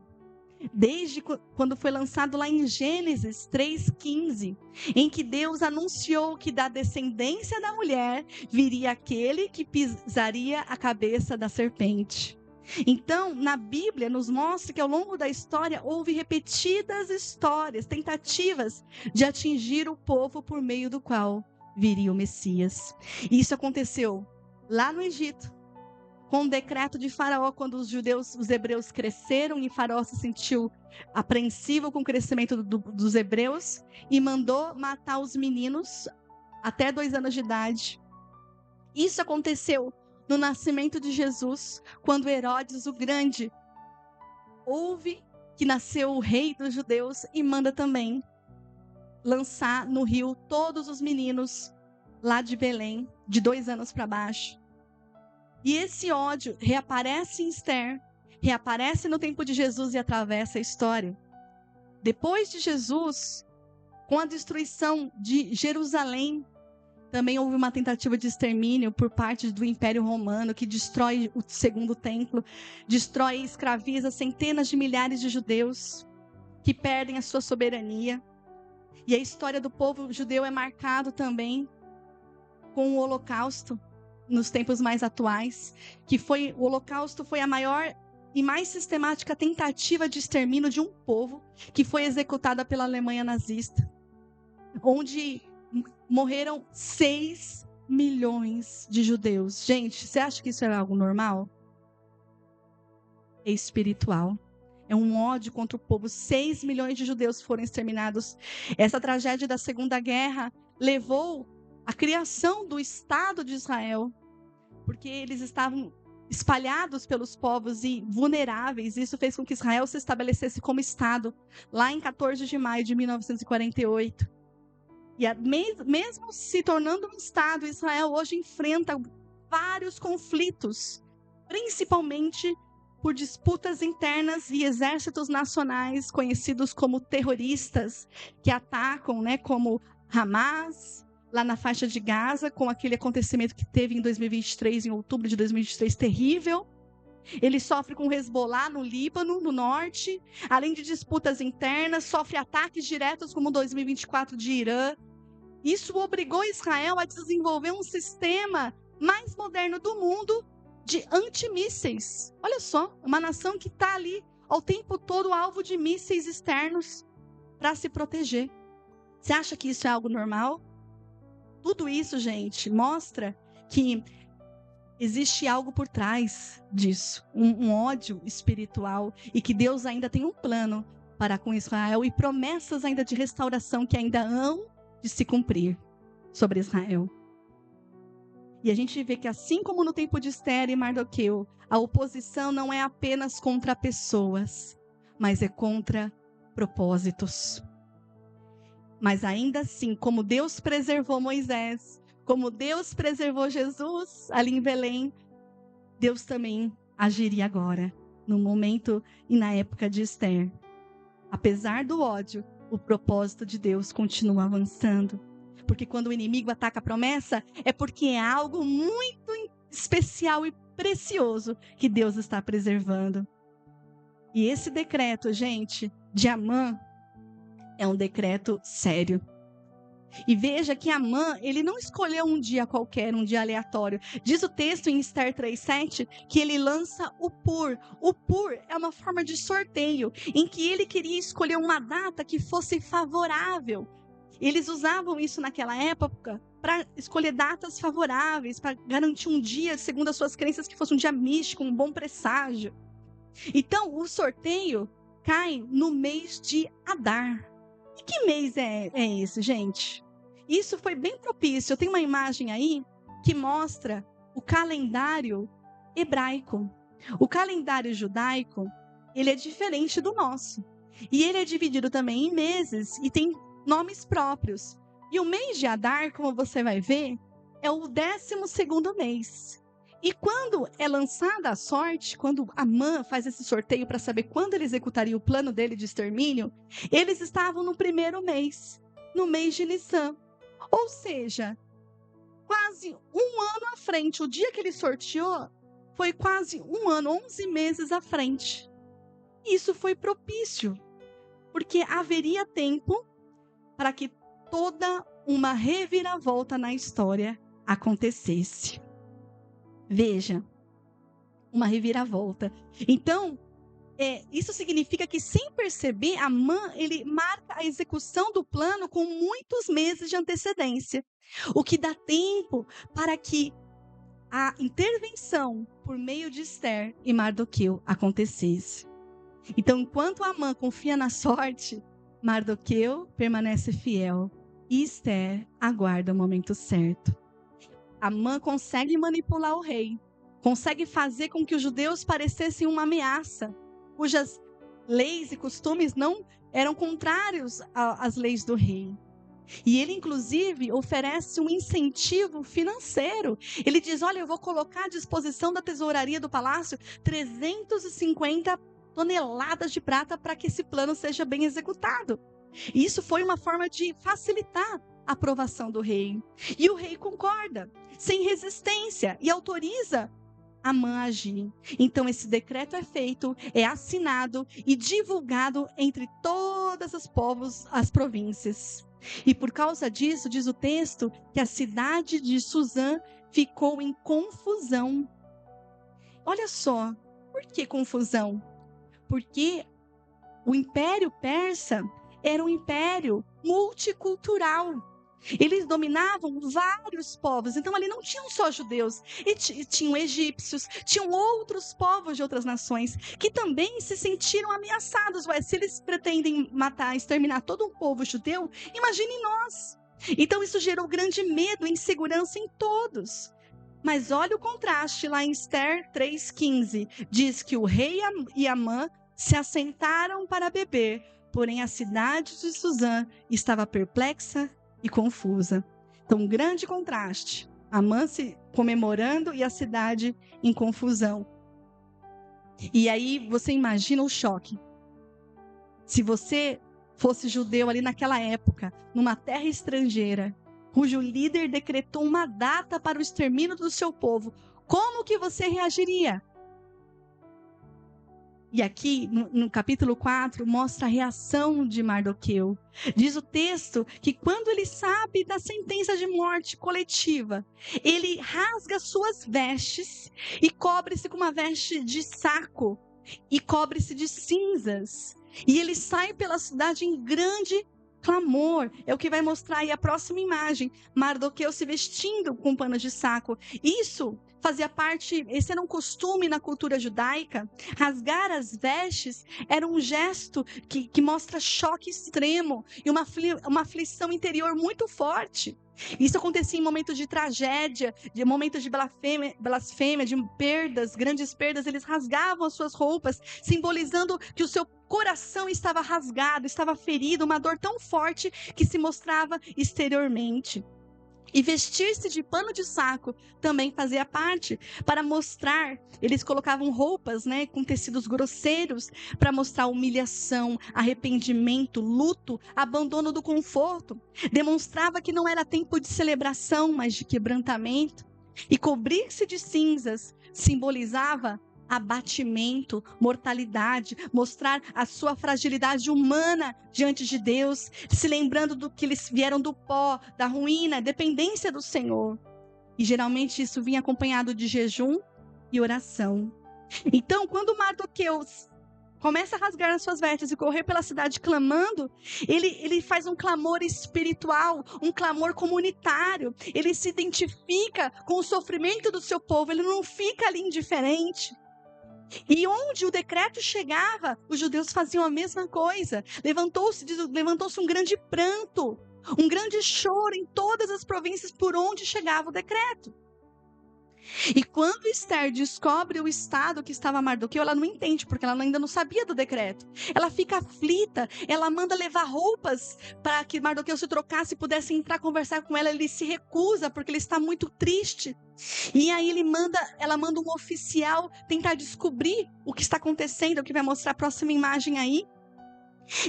Desde quando foi lançado lá em Gênesis 3,15, em que Deus anunciou que da descendência da mulher viria aquele que pisaria a cabeça da serpente. Então, na Bíblia, nos mostra que ao longo da história houve repetidas histórias, tentativas de atingir o povo por meio do qual viria o Messias. E isso aconteceu lá no Egito, com o decreto de Faraó, quando os hebreus cresceram e Faraó se sentiu apreensivo com o crescimento dos hebreus e mandou matar os meninos até 2 anos de idade. Isso aconteceu no nascimento de Jesus, quando Herodes o Grande ouve que nasceu o rei dos judeus e manda também lançar no rio todos os meninos lá de Belém, de 2 anos para baixo. E esse ódio reaparece em Esther, reaparece no tempo de Jesus e atravessa a história. Depois de Jesus, com a destruição de Jerusalém, também houve uma tentativa de extermínio por parte do Império Romano, que destrói o segundo templo, destrói e escraviza centenas de milhares de judeus, que perdem a sua soberania. E a história do povo judeu é marcado também com o Holocausto, nos tempos mais atuais, o Holocausto foi a maior e mais sistemática tentativa de extermínio de um povo, que foi executada pela Alemanha nazista, onde morreram 6 milhões de judeus. Gente, você acha que isso é algo normal? É espiritual. É um ódio contra o povo. 6 milhões de judeus foram exterminados. Essa tragédia da Segunda Guerra levou à criação do Estado de Israel, porque eles estavam espalhados pelos povos e vulneráveis. Isso fez com que Israel se estabelecesse como Estado, lá em 14 de maio de 1948. E mesmo se tornando um Estado, Israel hoje enfrenta vários conflitos, principalmente por disputas internas e exércitos nacionais conhecidos como terroristas, que atacam, como Hamas, lá na faixa de Gaza, com aquele acontecimento que teve em 2023, em outubro de 2023, terrível. Ele sofre com Hezbollah no Líbano, no norte, além de disputas internas, sofre ataques diretos como 2024 de Irã. Isso obrigou Israel a desenvolver um sistema mais moderno do mundo de antimísseis. Olha só, uma nação que está ali ao tempo todo alvo de mísseis externos para se proteger. Você acha que isso é algo normal? Tudo isso, gente, mostra que existe algo por trás disso, um ódio espiritual, e que Deus ainda tem um plano para com Israel e promessas ainda de restauração que ainda hão de se cumprir sobre Israel. E a gente vê que, assim como no tempo de Esther e Mardoqueu, a oposição não é apenas contra pessoas, mas é contra propósitos. Mas ainda assim, como Deus preservou Moisés, como Deus preservou Jesus ali em Belém, Deus também agiria agora, no momento e na época de Esther. Apesar do ódio, o propósito de Deus continua avançando. Porque quando o inimigo ataca a promessa, é porque é algo muito especial e precioso que Deus está preservando. E esse decreto, gente, de Amã, é um decreto sério. E veja que Amã, ele não escolheu um dia qualquer, um dia aleatório. Diz o texto em Esther 3,7 que ele lança o Pur. O Pur é uma forma de sorteio, em que ele queria escolher uma data que fosse favorável. Eles usavam isso naquela época para escolher datas favoráveis, para garantir um dia, segundo as suas crenças, que fosse um dia místico, um bom presságio. Então, o sorteio cai no mês de Adar. E que mês é esse, gente? Isso foi bem propício. Eu tenho uma imagem aí que mostra o calendário hebraico. O calendário judaico, ele é diferente do nosso. E ele é dividido também em meses e tem nomes próprios. E o mês de Adar, como você vai ver, é o 12º mês. E quando é lançada a sorte, quando Amã faz esse sorteio para saber quando ele executaria o plano dele de extermínio, eles estavam no 1º mês, no mês de Nissan. Ou seja, quase um ano à frente. O dia que ele sorteou foi quase um ano, 11 meses à frente. Isso foi propício, porque haveria tempo para que toda uma reviravolta na história acontecesse. Veja, uma reviravolta. Então, isso significa que, sem perceber, Amã, ele marca a execução do plano com muitos meses de antecedência, o que dá tempo para que a intervenção por meio de Ester e Mardoqueu acontecesse. Então, enquanto Amã confia na sorte, Mardoqueu permanece fiel e Ester aguarda o momento certo. Amã consegue manipular o rei, consegue fazer com que os judeus parecessem uma ameaça, cujas leis e costumes não eram contrários às leis do rei. E ele, inclusive, oferece um incentivo financeiro. Ele diz, olha, eu vou colocar à disposição da tesouraria do palácio 350 toneladas de prata para que esse plano seja bem executado. E isso foi uma forma de facilitar a aprovação do rei. E o rei concorda, sem resistência, e autoriza Amã a agir. Então esse decreto é feito, é assinado e divulgado entre todas os povos, as províncias. E por causa disso, diz o texto, que a cidade de Suzã ficou em confusão. Olha só, por que confusão? Porque o Império Persa era um império multicultural. Eles dominavam vários povos, então ali não tinham só judeus, e tinham egípcios, tinham outros povos de outras nações, que também se sentiram ameaçados. Ué, se eles pretendem matar, exterminar todo um povo judeu, imaginem nós. Então isso gerou grande medo e insegurança em todos. Mas olha o contraste lá em Ester 3,15, diz que o rei e Amã se assentaram para beber, porém a cidade de Suzã estava perplexa e confusa. Então, um grande contraste. Amã se comemorando e a cidade em confusão. E aí você imagina o choque. Se você fosse judeu ali naquela época, numa terra estrangeira, cujo líder decretou uma data para o extermínio do seu povo, como que você reagiria? E aqui, no capítulo 4, mostra a reação de Mardoqueu. Diz o texto que quando ele sabe da sentença de morte coletiva, ele rasga suas vestes e cobre-se com uma veste de saco e cobre-se de cinzas. E ele sai pela cidade em grande clamor. É o que vai mostrar aí a próxima imagem. Mardoqueu se vestindo com pano de saco. Isso fazia parte, esse era um costume na cultura judaica. Rasgar as vestes era um gesto que mostra choque extremo e uma aflição interior muito forte. Isso acontecia em momentos de tragédia, de momentos de blasfêmia, de perdas, grandes perdas. Eles rasgavam as suas roupas, simbolizando que o seu coração estava rasgado, estava ferido, uma dor tão forte que se mostrava exteriormente. E vestir-se de pano de saco também fazia parte, para mostrar, eles colocavam roupas, com tecidos grosseiros, para mostrar humilhação, arrependimento, luto, abandono do conforto. Demonstrava que não era tempo de celebração, mas de quebrantamento. E cobrir-se de cinzas simbolizava abatimento, mortalidade, mostrar a sua fragilidade humana diante de Deus, se lembrando do que eles vieram do pó, da ruína, dependência do Senhor. E geralmente isso vinha acompanhado de jejum e oração. Então, quando Mardoqueu começa a rasgar as suas vestes e correr pela cidade clamando, ele faz um clamor espiritual, um clamor comunitário. Ele se identifica com o sofrimento do seu povo, ele não fica ali indiferente. E onde o decreto chegava, os judeus faziam a mesma coisa. Levantou-se um grande pranto, um grande choro em todas as províncias por onde chegava o decreto. E quando Ester descobre o estado que estava Mardoqueu, ela não entende, porque ela ainda não sabia do decreto. Ela fica aflita, ela manda levar roupas para que Mardoqueu se trocasse e pudesse entrar conversar com ela. Ele se recusa, porque ele está muito triste. E aí ela manda um oficial tentar descobrir o que está acontecendo, o que vai mostrar a próxima imagem aí.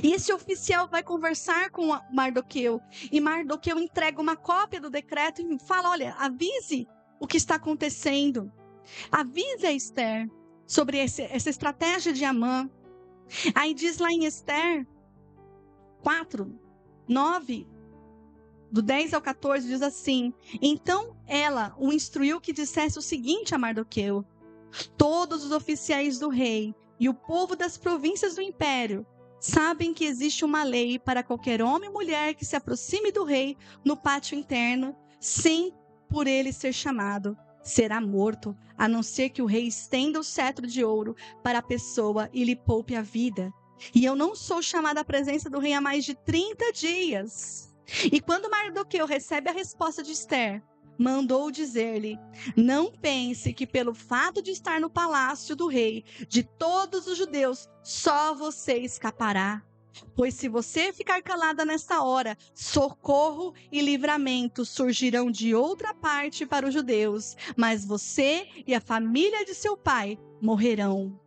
E esse oficial vai conversar com Mardoqueu. E Mardoqueu entrega uma cópia do decreto e fala, olha, avise o que está acontecendo. Avise a Ester sobre essa estratégia de Amã. Aí diz lá em Esther 4, 9, do 10 ao 14, diz assim: então ela o instruiu que dissesse o seguinte a Mardoqueu: todos os oficiais do rei e o povo das províncias do império sabem que existe uma lei para qualquer homem ou mulher que se aproxime do rei no pátio interno, sem por ele ser chamado, será morto, a não ser que o rei estenda o cetro de ouro para a pessoa e lhe poupe a vida. E eu não sou chamada à presença do rei há mais de 30 dias. E quando Mardoqueu recebe a resposta de Esther, mandou dizer-lhe: não pense que pelo fato de estar no palácio do rei, de todos os judeus, só você escapará. Pois se você ficar calada nesta hora, socorro e livramento surgirão de outra parte para os judeus, mas você e a família de seu pai morrerão.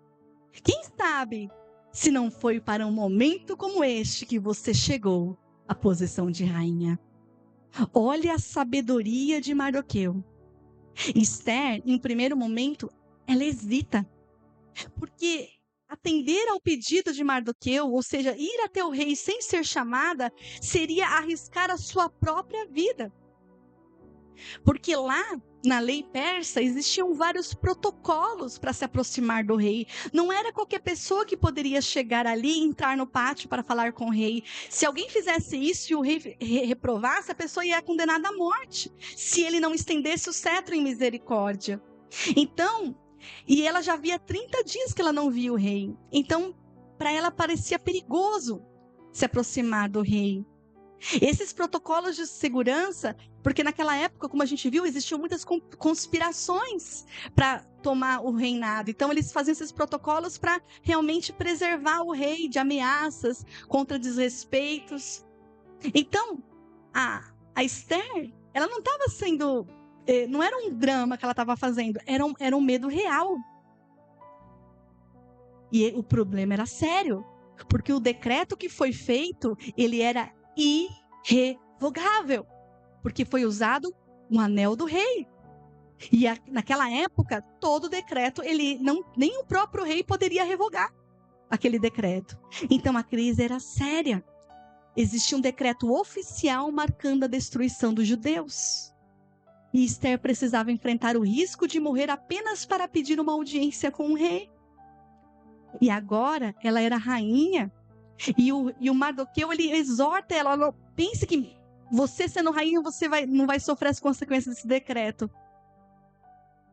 Quem sabe se não foi para um momento como este que você chegou à posição de rainha? Olha a sabedoria de Mardoqueu. Esther, em primeiro momento, ela hesita, porque atender ao pedido de Mardoqueu, ou seja, ir até o rei sem ser chamada, seria arriscar a sua própria vida. Porque lá, na lei persa, existiam vários protocolos para se aproximar do rei. Não era qualquer pessoa que poderia chegar ali e entrar no pátio para falar com o rei. Se alguém fizesse isso e o rei reprovasse, a pessoa ia condenada à morte, se ele não estendesse o cetro em misericórdia. Então, e ela já havia 30 dias que ela não via o rei. Então, para ela parecia perigoso se aproximar do rei. Esses protocolos de segurança, porque naquela época, como a gente viu, existiam muitas conspirações para tomar o reinado. Então, eles faziam esses protocolos para realmente preservar o rei de ameaças, contra desrespeitos. Então, a Esther, ela não estava sendo... não era um drama que ela estava fazendo, era um medo real. E o problema era sério, porque o decreto que foi feito, ele era irrevogável, porque foi usado um anel do rei. E naquela época, todo decreto, nem o próprio rei poderia revogar aquele decreto. Então a crise era séria. Existia um decreto oficial marcando a destruição dos judeus. E Esther precisava enfrentar o risco de morrer apenas para pedir uma audiência com o rei. E agora ela era rainha. E o Mardoqueu, ele exorta ela: não pense que você sendo rainha, você não vai sofrer as consequências desse decreto.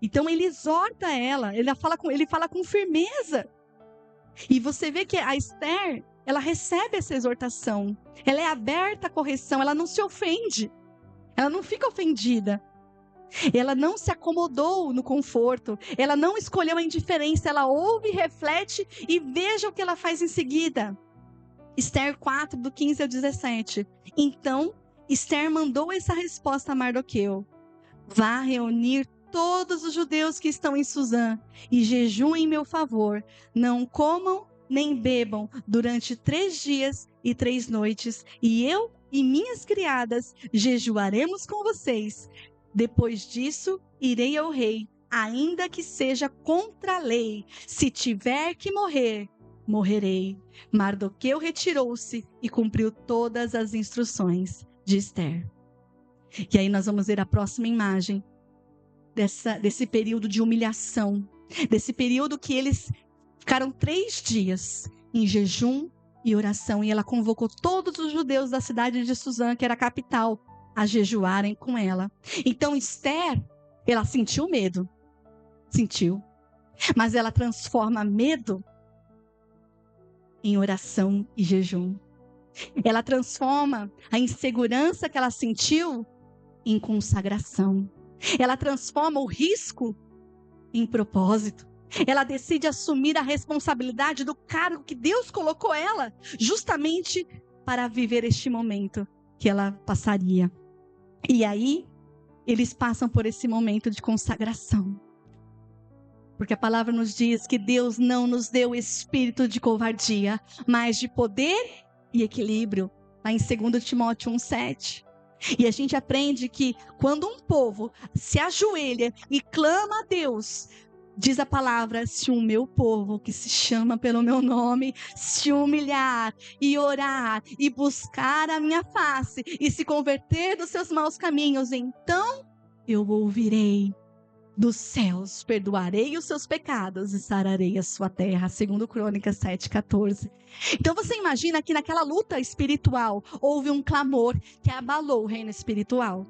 Então ele exorta ela, ele fala com firmeza. E você vê que a Esther, ela recebe essa exortação. Ela é aberta à correção, ela não se ofende. Ela não fica ofendida. Ela não se acomodou no conforto. Ela não escolheu a indiferença. Ela ouve, reflete e veja o que ela faz em seguida. Esther 4, do 15 ao 17. Então, Esther mandou essa resposta a Mardoqueu: vá reunir todos os judeus que estão em Suzã e jejuem em meu favor. Não comam nem bebam durante 3 dias e 3 noites. E eu e minhas criadas jejuaremos com vocês. Depois disso, irei ao rei, ainda que seja contra a lei. Se tiver que morrer, morrerei. Mardoqueu retirou-se e cumpriu todas as instruções de Esther. E aí nós vamos ver a próxima imagem desse período de humilhação, desse período que eles ficaram 3 dias em jejum e oração, e ela convocou todos os judeus da cidade de Suzã, que era a capital, a jejuarem com ela. Então Esther, ela sentiu medo, mas ela transforma medo em oração e jejum. Ela transforma a insegurança que ela sentiu em consagração. Ela transforma o risco em propósito. Ela decide assumir a responsabilidade do cargo que Deus colocou ela, justamente para viver este momento que ela passaria. E aí, eles passam por esse momento de consagração. Porque a palavra nos diz que Deus não nos deu espírito de covardia, mas de poder e equilíbrio. Lá em 2 Timóteo 1,7. E a gente aprende que quando um povo se ajoelha e clama a Deus, Diz a palavra: se o meu povo, que se chama pelo meu nome, se humilhar e orar e buscar a minha face e se converter dos seus maus caminhos, então eu ouvirei dos céus, perdoarei os seus pecados e sararei a sua terra. Segundo Crônicas 7:14. Então você imagina que naquela luta espiritual houve um clamor que abalou o reino espiritual.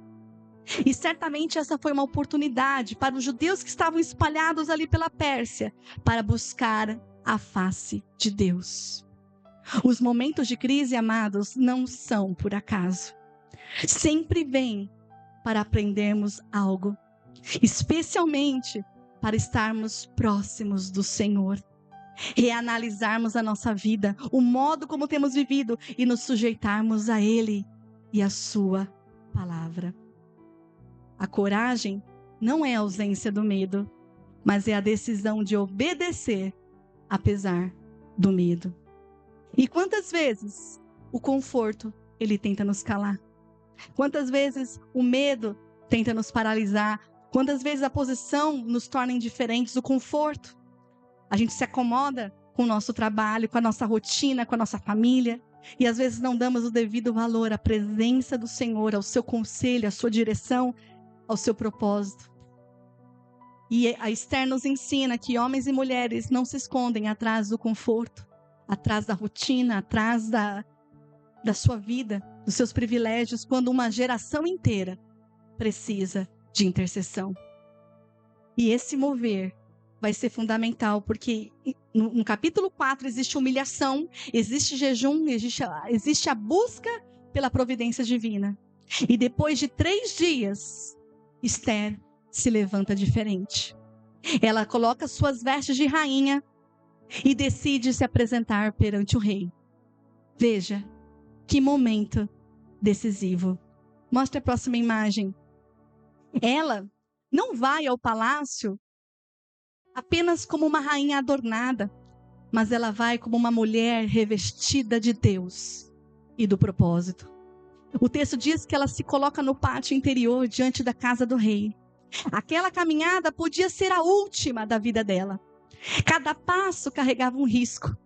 E certamente essa foi uma oportunidade para os judeus que estavam espalhados ali pela Pérsia, para buscar a face de Deus. Os momentos de crise, amados, não são por acaso. Sempre vêm para aprendermos algo, especialmente para estarmos próximos do Senhor, reanalisarmos a nossa vida, o modo como temos vivido e nos sujeitarmos a Ele e a sua palavra. A coragem não é a ausência do medo, mas é a decisão de obedecer apesar do medo. E quantas vezes o conforto, ele tenta nos calar? Quantas vezes o medo tenta nos paralisar? Quantas vezes a posição nos torna indiferentes, o conforto? A gente se acomoda com o nosso trabalho, com a nossa rotina, com a nossa família, e às vezes não damos o devido valor à presença do Senhor, ao seu conselho, à sua direção, ao seu propósito. E a Esther nos ensina que homens e mulheres não se escondem atrás do conforto, atrás da rotina, atrás da sua vida, dos seus privilégios, quando uma geração inteira precisa de intercessão. E esse mover vai ser fundamental, porque no capítulo 4 existe humilhação, existe jejum, existe a busca pela providência divina. E depois de 3 dias, Esther se levanta diferente. Ela coloca suas vestes de rainha e decide se apresentar perante o rei. Veja, que momento decisivo. Mostre a próxima imagem. Ela não vai ao palácio apenas como uma rainha adornada, mas ela vai como uma mulher revestida de Deus e do propósito. O texto diz que ela se coloca no pátio interior diante da casa do rei. Aquela caminhada podia ser a última da vida dela. Cada passo carregava um risco,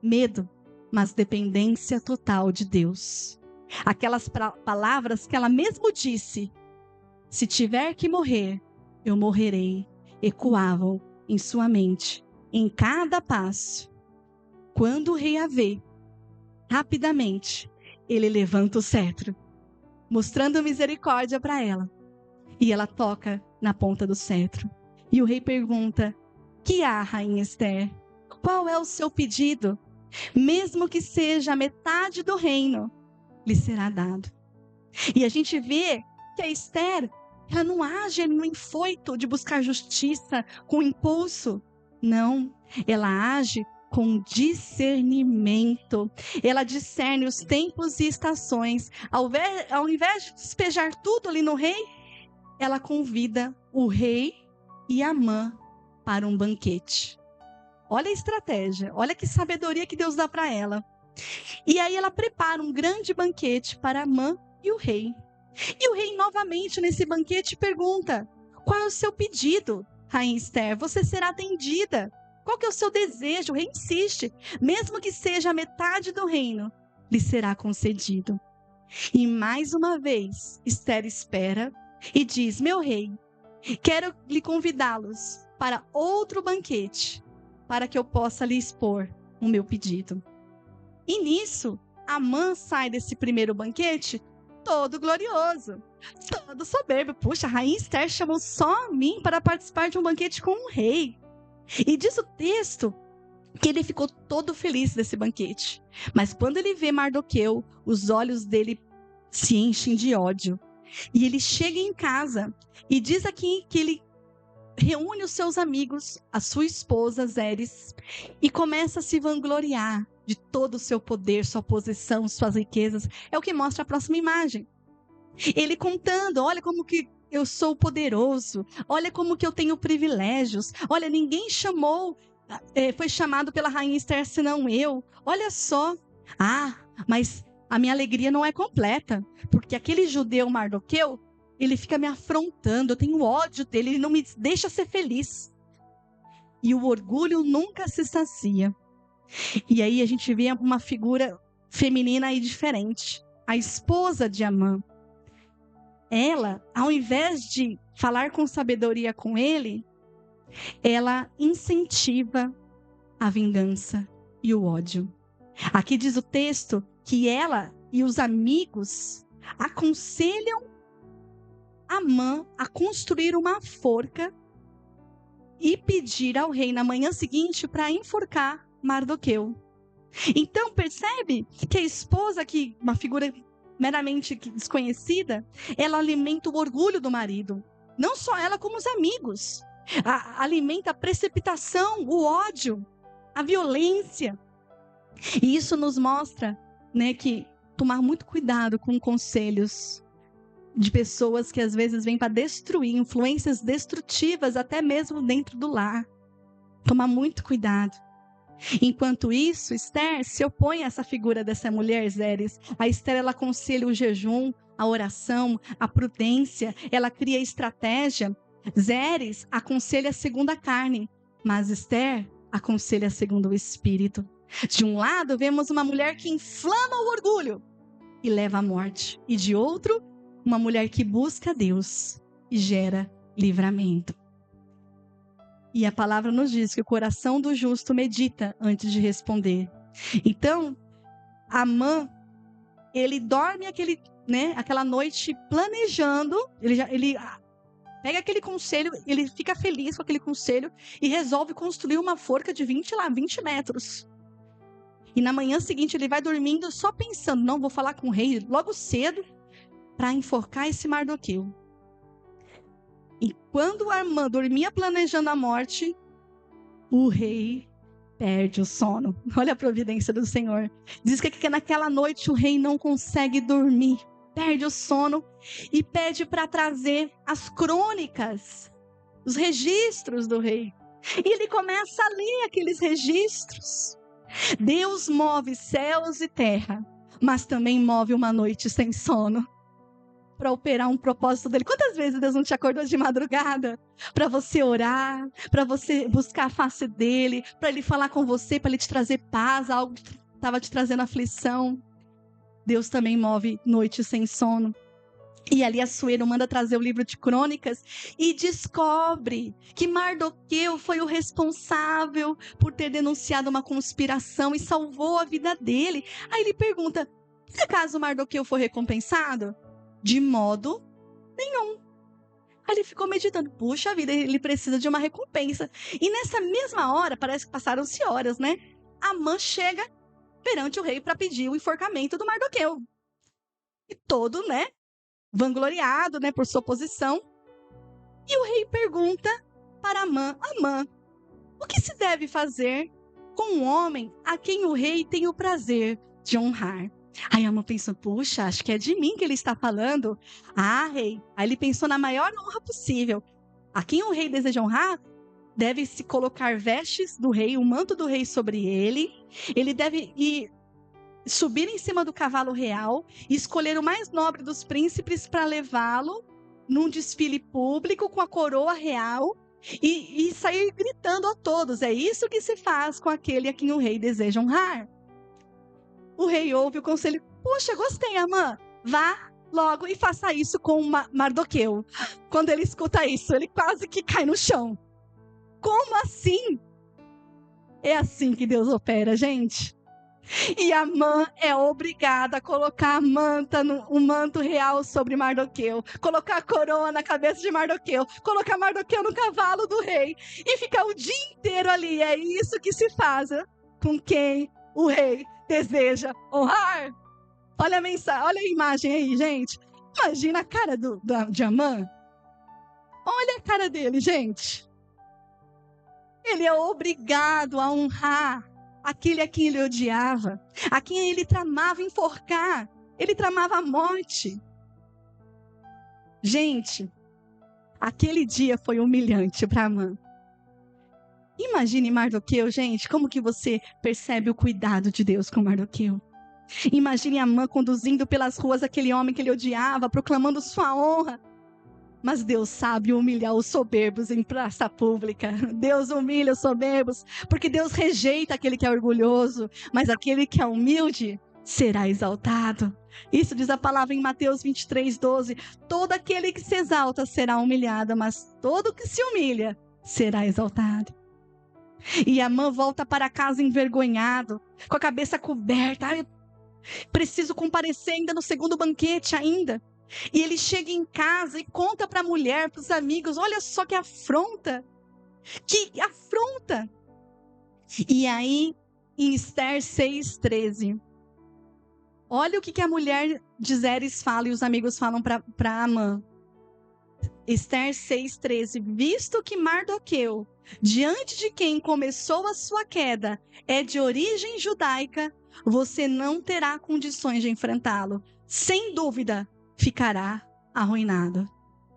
medo, mas dependência total de Deus. Aquelas palavras que ela mesmo disse: se tiver que morrer, eu morrerei, ecoavam em sua mente, em cada passo. Quando o rei a vê, rapidamente, ele levanta o cetro, mostrando misericórdia para ela. E ela toca na ponta do cetro. E o rei pergunta: que há, rainha Esther? Qual é o seu pedido? Mesmo que seja a metade do reino, lhe será dado. E a gente vê que a Esther, ela não age no infoito de buscar justiça, com impulso. Não, ela age com discernimento. Ela discerne os tempos e estações. Ao invés de despejar tudo ali no rei, ela convida o rei e Amã para um banquete. Olha a estratégia, olha que sabedoria que Deus dá para ela. E aí ela prepara um grande banquete para Amã e o rei. E o rei novamente nesse banquete pergunta: qual é o seu pedido, rainha Esther? Você será atendida. Qual que é o seu desejo? O rei insiste. Mesmo que seja a metade do reino, lhe será concedido. E mais uma vez, Esther espera e diz: meu rei, quero lhe convidá-los para outro banquete, para que eu possa lhe expor o meu pedido. E nisso, Amã sai desse primeiro banquete todo glorioso, todo soberbo. Puxa, a rainha Esther chamou só a mim para participar de um banquete com um rei. E diz o texto que ele ficou todo feliz desse banquete. Mas quando ele vê Mardoqueu, os olhos dele se enchem de ódio. E ele chega em casa e diz aqui que ele reúne os seus amigos, a sua esposa Zeres, e começa a se vangloriar de todo o seu poder, sua posição, suas riquezas. É o que mostra a próxima imagem. Ele contando: olha como que eu sou poderoso, olha como que eu tenho privilégios, olha, ninguém foi chamado pela rainha Esther senão eu, olha só. Mas a minha alegria não é completa, porque aquele judeu Mardoqueu, ele fica me afrontando, eu tenho ódio dele, ele não me deixa ser feliz. e o orgulho nunca se sacia. E aí a gente vê uma figura feminina aí diferente. A esposa de Amã. Ela, ao invés de falar com sabedoria com ele, ela incentiva a vingança e o ódio. Aqui diz o texto que ela e os amigos aconselham Amã a construir uma forca e pedir ao rei na manhã seguinte para enforcar Mardoqueu. Então percebe que a esposa, que uma figura meramente desconhecida, ela alimenta o orgulho do marido. Não só ela, como os amigos. Alimenta a precipitação, o ódio, a violência. E isso nos mostra, né, que tomar muito cuidado com conselhos de pessoas que às vezes vêm para destruir, influências destrutivas até mesmo dentro do lar. Tomar muito cuidado. Enquanto isso, Esther se opõe a essa figura dessa mulher, Zeres. A Esther, ela aconselha o jejum, a oração, a prudência, ela cria estratégia. Zeres aconselha segundo a carne, mas Esther aconselha segundo o espírito. De um lado, vemos uma mulher que inflama o orgulho e leva à morte. E de outro, uma mulher que busca Deus e gera livramento. E a palavra nos diz que o coração do justo medita antes de responder. Então, Amã, ele dorme aquela noite planejando, ele pega aquele conselho, ele fica feliz com aquele conselho e resolve construir uma forca de 20 metros. E na manhã seguinte ele vai dormindo só pensando, não, vou falar com o rei logo cedo para enforcar esse Mardoqueu. E quando Amã dormia planejando a morte, o rei perde o sono. Olha a providência do Senhor. Diz que naquela noite o rei não consegue dormir, perde o sono e pede para trazer as crônicas, os registros do rei. E ele começa a ler aqueles registros. Deus move céus e terra, mas também move uma noite sem sono para operar um propósito dele. Quantas vezes Deus não te acordou de madrugada para você orar, para você buscar a face dele, para ele falar com você, para ele te trazer paz, algo que estava te trazendo aflição? Deus também move noites sem sono. E ali Assuero manda trazer o livro de crônicas e descobre que Mardoqueu foi o responsável por ter denunciado uma conspiração e salvou a vida dele. Aí ele pergunta, por acaso Mardoqueu foi recompensado? De modo nenhum. Aí ele ficou meditando, puxa vida, ele precisa de uma recompensa. E nessa mesma hora, parece que passaram-se horas, né? Amã chega perante o rei para pedir o enforcamento do Mardoqueu. E todo, né, vangloriado, né, por sua posição. E o rei pergunta para Amã, Amã, o que se deve fazer com um homem a quem o rei tem o prazer de honrar? Aí Amã pensou, puxa, acho que é de mim que ele está falando. Ah, rei. Aí ele pensou na maior honra possível. A quem o rei deseja honrar, deve-se colocar vestes do rei, o manto do rei sobre ele. Ele deve subir em cima do cavalo real e escolher o mais nobre dos príncipes para levá-lo num desfile público com a coroa real e sair gritando a todos. É isso que se faz com aquele a quem o rei deseja honrar. O rei ouve o conselho. Puxa, gostei, Amã. Vá logo e faça isso com Mardoqueu. Quando ele escuta isso, ele quase que cai no chão. Como assim? É assim que Deus opera, gente. E Amã é obrigada a colocar o manto real sobre Mardoqueu, colocar a coroa na cabeça de Mardoqueu, colocar Mardoqueu no cavalo do rei e ficar o dia inteiro ali. É isso que se faz com quem o rei deseja honrar. Olha a mensagem, olha a imagem aí, gente. Imagina a cara de Amã. Olha a cara dele, gente. Ele é obrigado a honrar aquele a quem ele odiava, a quem ele tramava enforcar, ele tramava a morte. Gente, aquele dia foi humilhante para Amã. Imagine Mardoqueu, gente, como que você percebe o cuidado de Deus com Mardoqueu? Imagine Amã conduzindo pelas ruas aquele homem que ele odiava, proclamando sua honra. Mas Deus sabe humilhar os soberbos em praça pública. Deus humilha os soberbos, porque Deus rejeita aquele que é orgulhoso, mas aquele que é humilde será exaltado. Isso diz a palavra em Mateus 23:12. Todo aquele que se exalta será humilhado, mas todo que se humilha será exaltado. E Amã volta para casa envergonhado, com a cabeça coberta. Ai, preciso comparecer ainda no segundo banquete ainda. E ele chega em casa e conta para a mulher, para os amigos, olha só que afronta. Que afronta. E aí, em Esther 6:13, olha o que a mulher de Zeres fala e os amigos falam para Amã. Esther 6:13, visto que Mardoqueu, diante de quem começou a sua queda, é de origem judaica, você não terá condições de enfrentá-lo. Sem dúvida, ficará arruinado.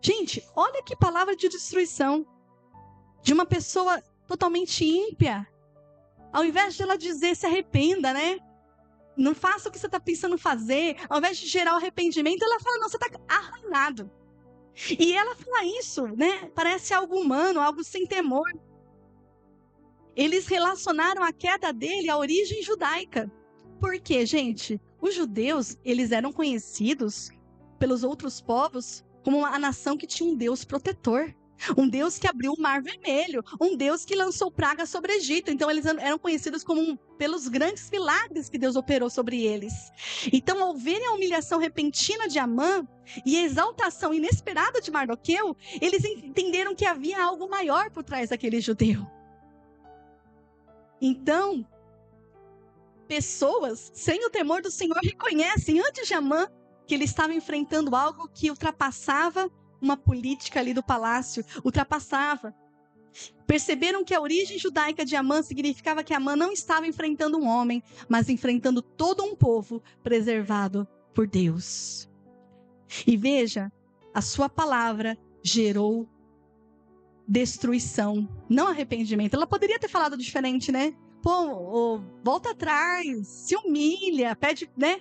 Gente, olha que palavra de destruição de uma pessoa totalmente ímpia. Ao invés de ela dizer se arrependa, né? Não faça o que você está pensando fazer. Ao invés de gerar o arrependimento, ela fala, não, você está arruinado. E ela fala isso, né? Parece algo humano, algo sem temor. Eles relacionaram a queda dele à origem judaica. Por quê, gente? Os judeus, eles eram conhecidos pelos outros povos como uma nação que tinha um Deus protetor. Um Deus que abriu o Mar Vermelho, um Deus que lançou praga sobre o Egito. Então eles eram conhecidos pelos grandes milagres que Deus operou sobre eles. Então, ao verem a humilhação repentina de Amã e a exaltação inesperada de Mardoqueu, eles entenderam que havia algo maior por trás daquele judeu. Então, pessoas sem o temor do Senhor reconhecem antes de Amã que ele estava enfrentando algo que ultrapassava uma política ali do palácio, ultrapassava. Perceberam que a origem judaica de Amã significava que Amã não estava enfrentando um homem, mas enfrentando todo um povo preservado por Deus. E veja, a sua palavra gerou destruição, não arrependimento. Ela poderia ter falado diferente, né? Pô, volta atrás, se humilha, pede, né?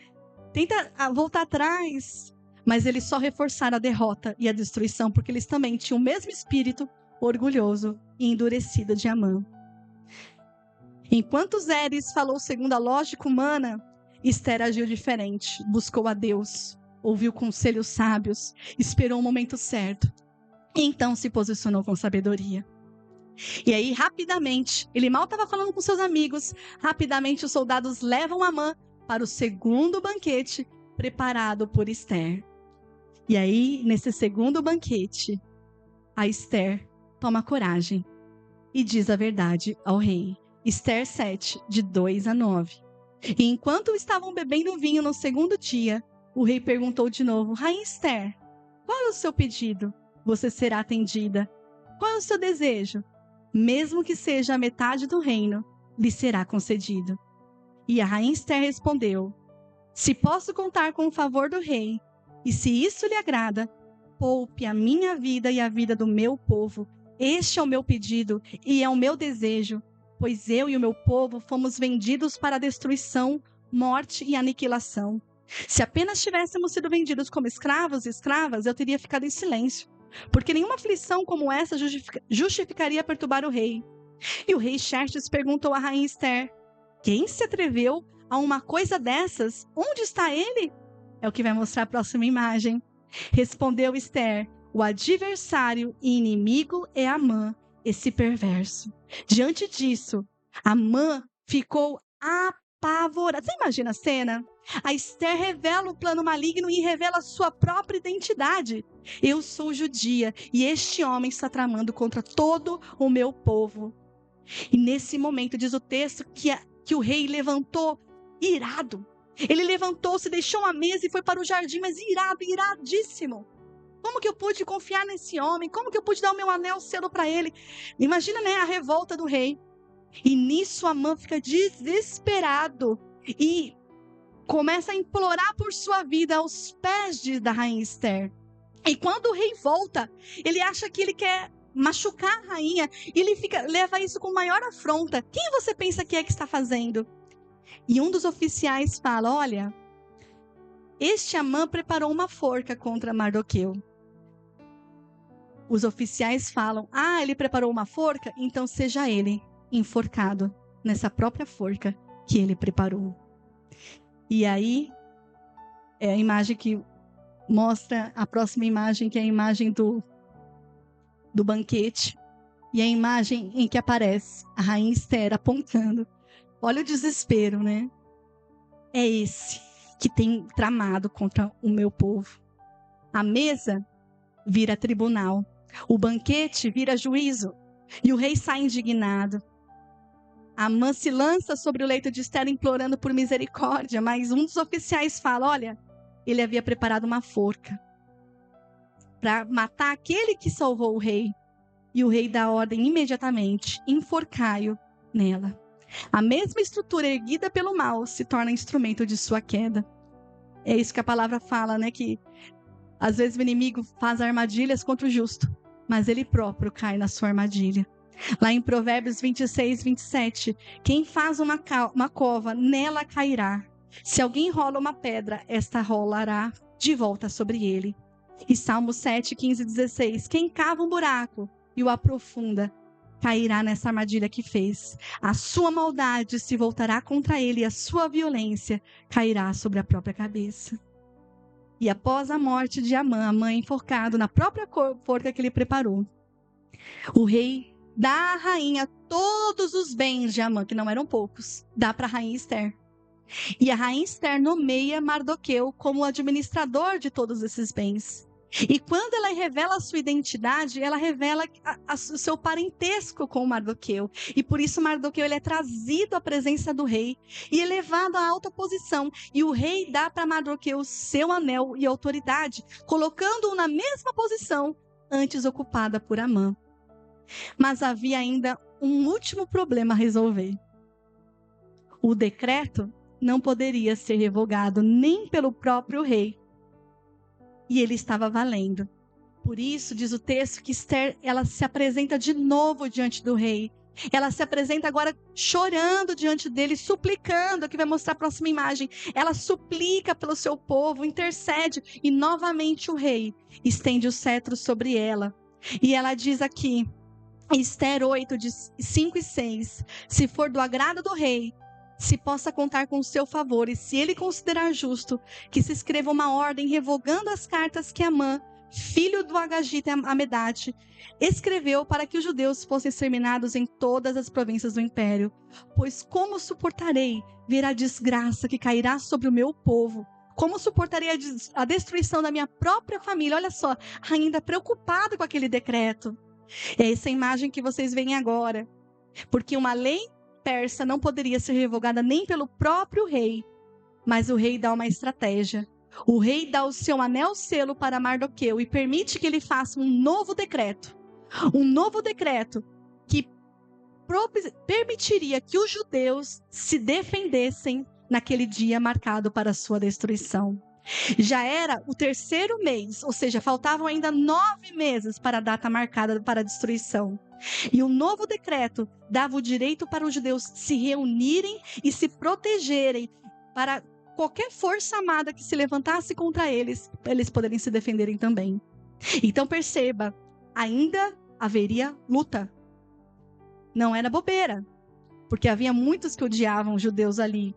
Tenta voltar atrás. Mas eles só reforçaram a derrota e a destruição, porque eles também tinham o mesmo espírito orgulhoso e endurecido de Amã. Enquanto Zeres falou segundo a lógica humana, Esther agiu diferente, buscou a Deus, ouviu conselhos sábios, esperou o momento certo, e então se posicionou com sabedoria. E aí, rapidamente, ele mal estava falando com seus amigos, rapidamente os soldados levam Amã para o segundo banquete preparado por Esther. E aí, nesse segundo banquete, a Esther toma coragem e diz a verdade ao rei. Esther 7, de 2-9. E enquanto estavam bebendo vinho no segundo dia, o rei perguntou de novo, Rainha Esther, qual é o seu pedido? Você será atendida. Qual é o seu desejo? Mesmo que seja a metade do reino, lhe será concedido. E a rainha Esther respondeu, se posso contar com o favor do rei, e se isso lhe agrada, poupe a minha vida e a vida do meu povo. Este é o meu pedido e é o meu desejo, pois eu e o meu povo fomos vendidos para a destruição, morte e aniquilação. Se apenas tivéssemos sido vendidos como escravos e escravas, eu teria ficado em silêncio, porque nenhuma aflição como essa justificaria perturbar o rei. E o rei Xerxes perguntou à rainha Esther, quem se atreveu a uma coisa dessas? Onde está ele? É o que vai mostrar a próxima imagem. Respondeu Esther, o adversário e inimigo é Amã, esse perverso. Diante disso, Amã ficou apavorado. Você imagina a cena? A Esther revela o plano maligno e revela sua própria identidade. Eu sou judia e este homem está tramando contra todo o meu povo. E nesse momento diz o texto que o rei levantou irado. Ele levantou-se, deixou uma mesa e foi para o jardim, mas iradíssimo. Como que eu pude confiar nesse homem? Como que eu pude dar o meu anel cedo para ele? Imagina, né, a revolta do rei. E nisso Amã fica desesperado e começa a implorar por sua vida aos pés da rainha Esther. E quando o rei volta, ele acha que ele quer machucar a rainha e ele leva isso com maior afronta. Quem você pensa que está fazendo? E um dos oficiais fala, olha, este Amã preparou uma forca contra Mardoqueu. os oficiais falam: ah, ele preparou uma forca, então seja ele enforcado nessa própria forca que ele preparou. E aí é a imagem que mostra a próxima imagem, que é a imagem do banquete, e a imagem em que aparece a rainha Esther apontando. Olha o desespero, né? É esse que tem tramado contra o meu povo. A mesa vira tribunal, o banquete vira juízo, e o rei sai indignado. Amã se lança sobre o leito de Esther implorando por misericórdia, mas um dos oficiais fala: olha, ele havia preparado uma forca para matar aquele que salvou o rei. E o rei dá ordem imediatamente: enforcai-o nela. A mesma estrutura erguida pelo mal se torna instrumento de sua queda. É isso que a palavra fala, né? Que às vezes o inimigo faz armadilhas contra o justo, mas ele próprio cai na sua armadilha. Lá em Provérbios 26, 27, quem faz uma cova, nela cairá. Se alguém rola uma pedra, esta rolará de volta sobre ele. E Salmo 7, 15, 16, quem cava um buraco e o aprofunda, cairá nessa armadilha que fez. A sua maldade se voltará contra ele e a sua violência cairá sobre a própria cabeça. E após a morte de Amã, Amã enforcado na própria forca que ele preparou, o rei dá à rainha todos os bens de Amã, que não eram poucos, dá para a rainha Esther. E a rainha Esther nomeia Mardoqueu como administrador de todos esses bens. E quando ela revela a sua identidade, ela revela o seu parentesco com Mardoqueu. E por isso Mardoqueu ele é trazido à presença do rei e elevado à alta posição. E o rei dá para Mardoqueu seu anel e autoridade, colocando-o na mesma posição antes ocupada por Amã. Mas havia ainda um último problema a resolver. O decreto não poderia ser revogado nem pelo próprio rei. E ele estava valendo. Por isso, diz o texto, que Esther, ela se apresenta de novo diante do rei. Ela se apresenta agora chorando diante dele, suplicando. Aqui vai mostrar a próxima imagem. Ela suplica pelo seu povo, intercede. E novamente o rei estende o cetro sobre ela. E ela diz aqui, Esther 8, de 5 e 6, se for do agrado do rei, se possa contar com o seu favor, e se ele considerar justo, que se escreva uma ordem revogando as cartas que Amã, filho do Agagita Amedate, escreveu para que os judeus fossem exterminados em todas as províncias do império. Pois como suportarei ver a desgraça que cairá sobre o meu povo? Como suportarei a destruição da minha própria família? Olha só, ainda preocupada com aquele decreto. É essa imagem que vocês veem agora. Porque uma lei persa não poderia ser revogada nem pelo próprio rei. Mas o rei dá uma estratégia. O rei dá o seu anel-selo para Mardoqueu e permite que ele faça um novo decreto. Um novo decreto que permitiria que os judeus se defendessem naquele dia marcado para a sua destruição. Já era o 3º mês, ou seja, faltavam ainda 9 meses para a data marcada para a destruição. E o novo decreto dava o direito para os judeus se reunirem e se protegerem para qualquer força armada que se levantasse contra eles, eles poderem se defenderem também. Então perceba, ainda haveria luta. Não era bobeira, porque havia muitos que odiavam os judeus ali.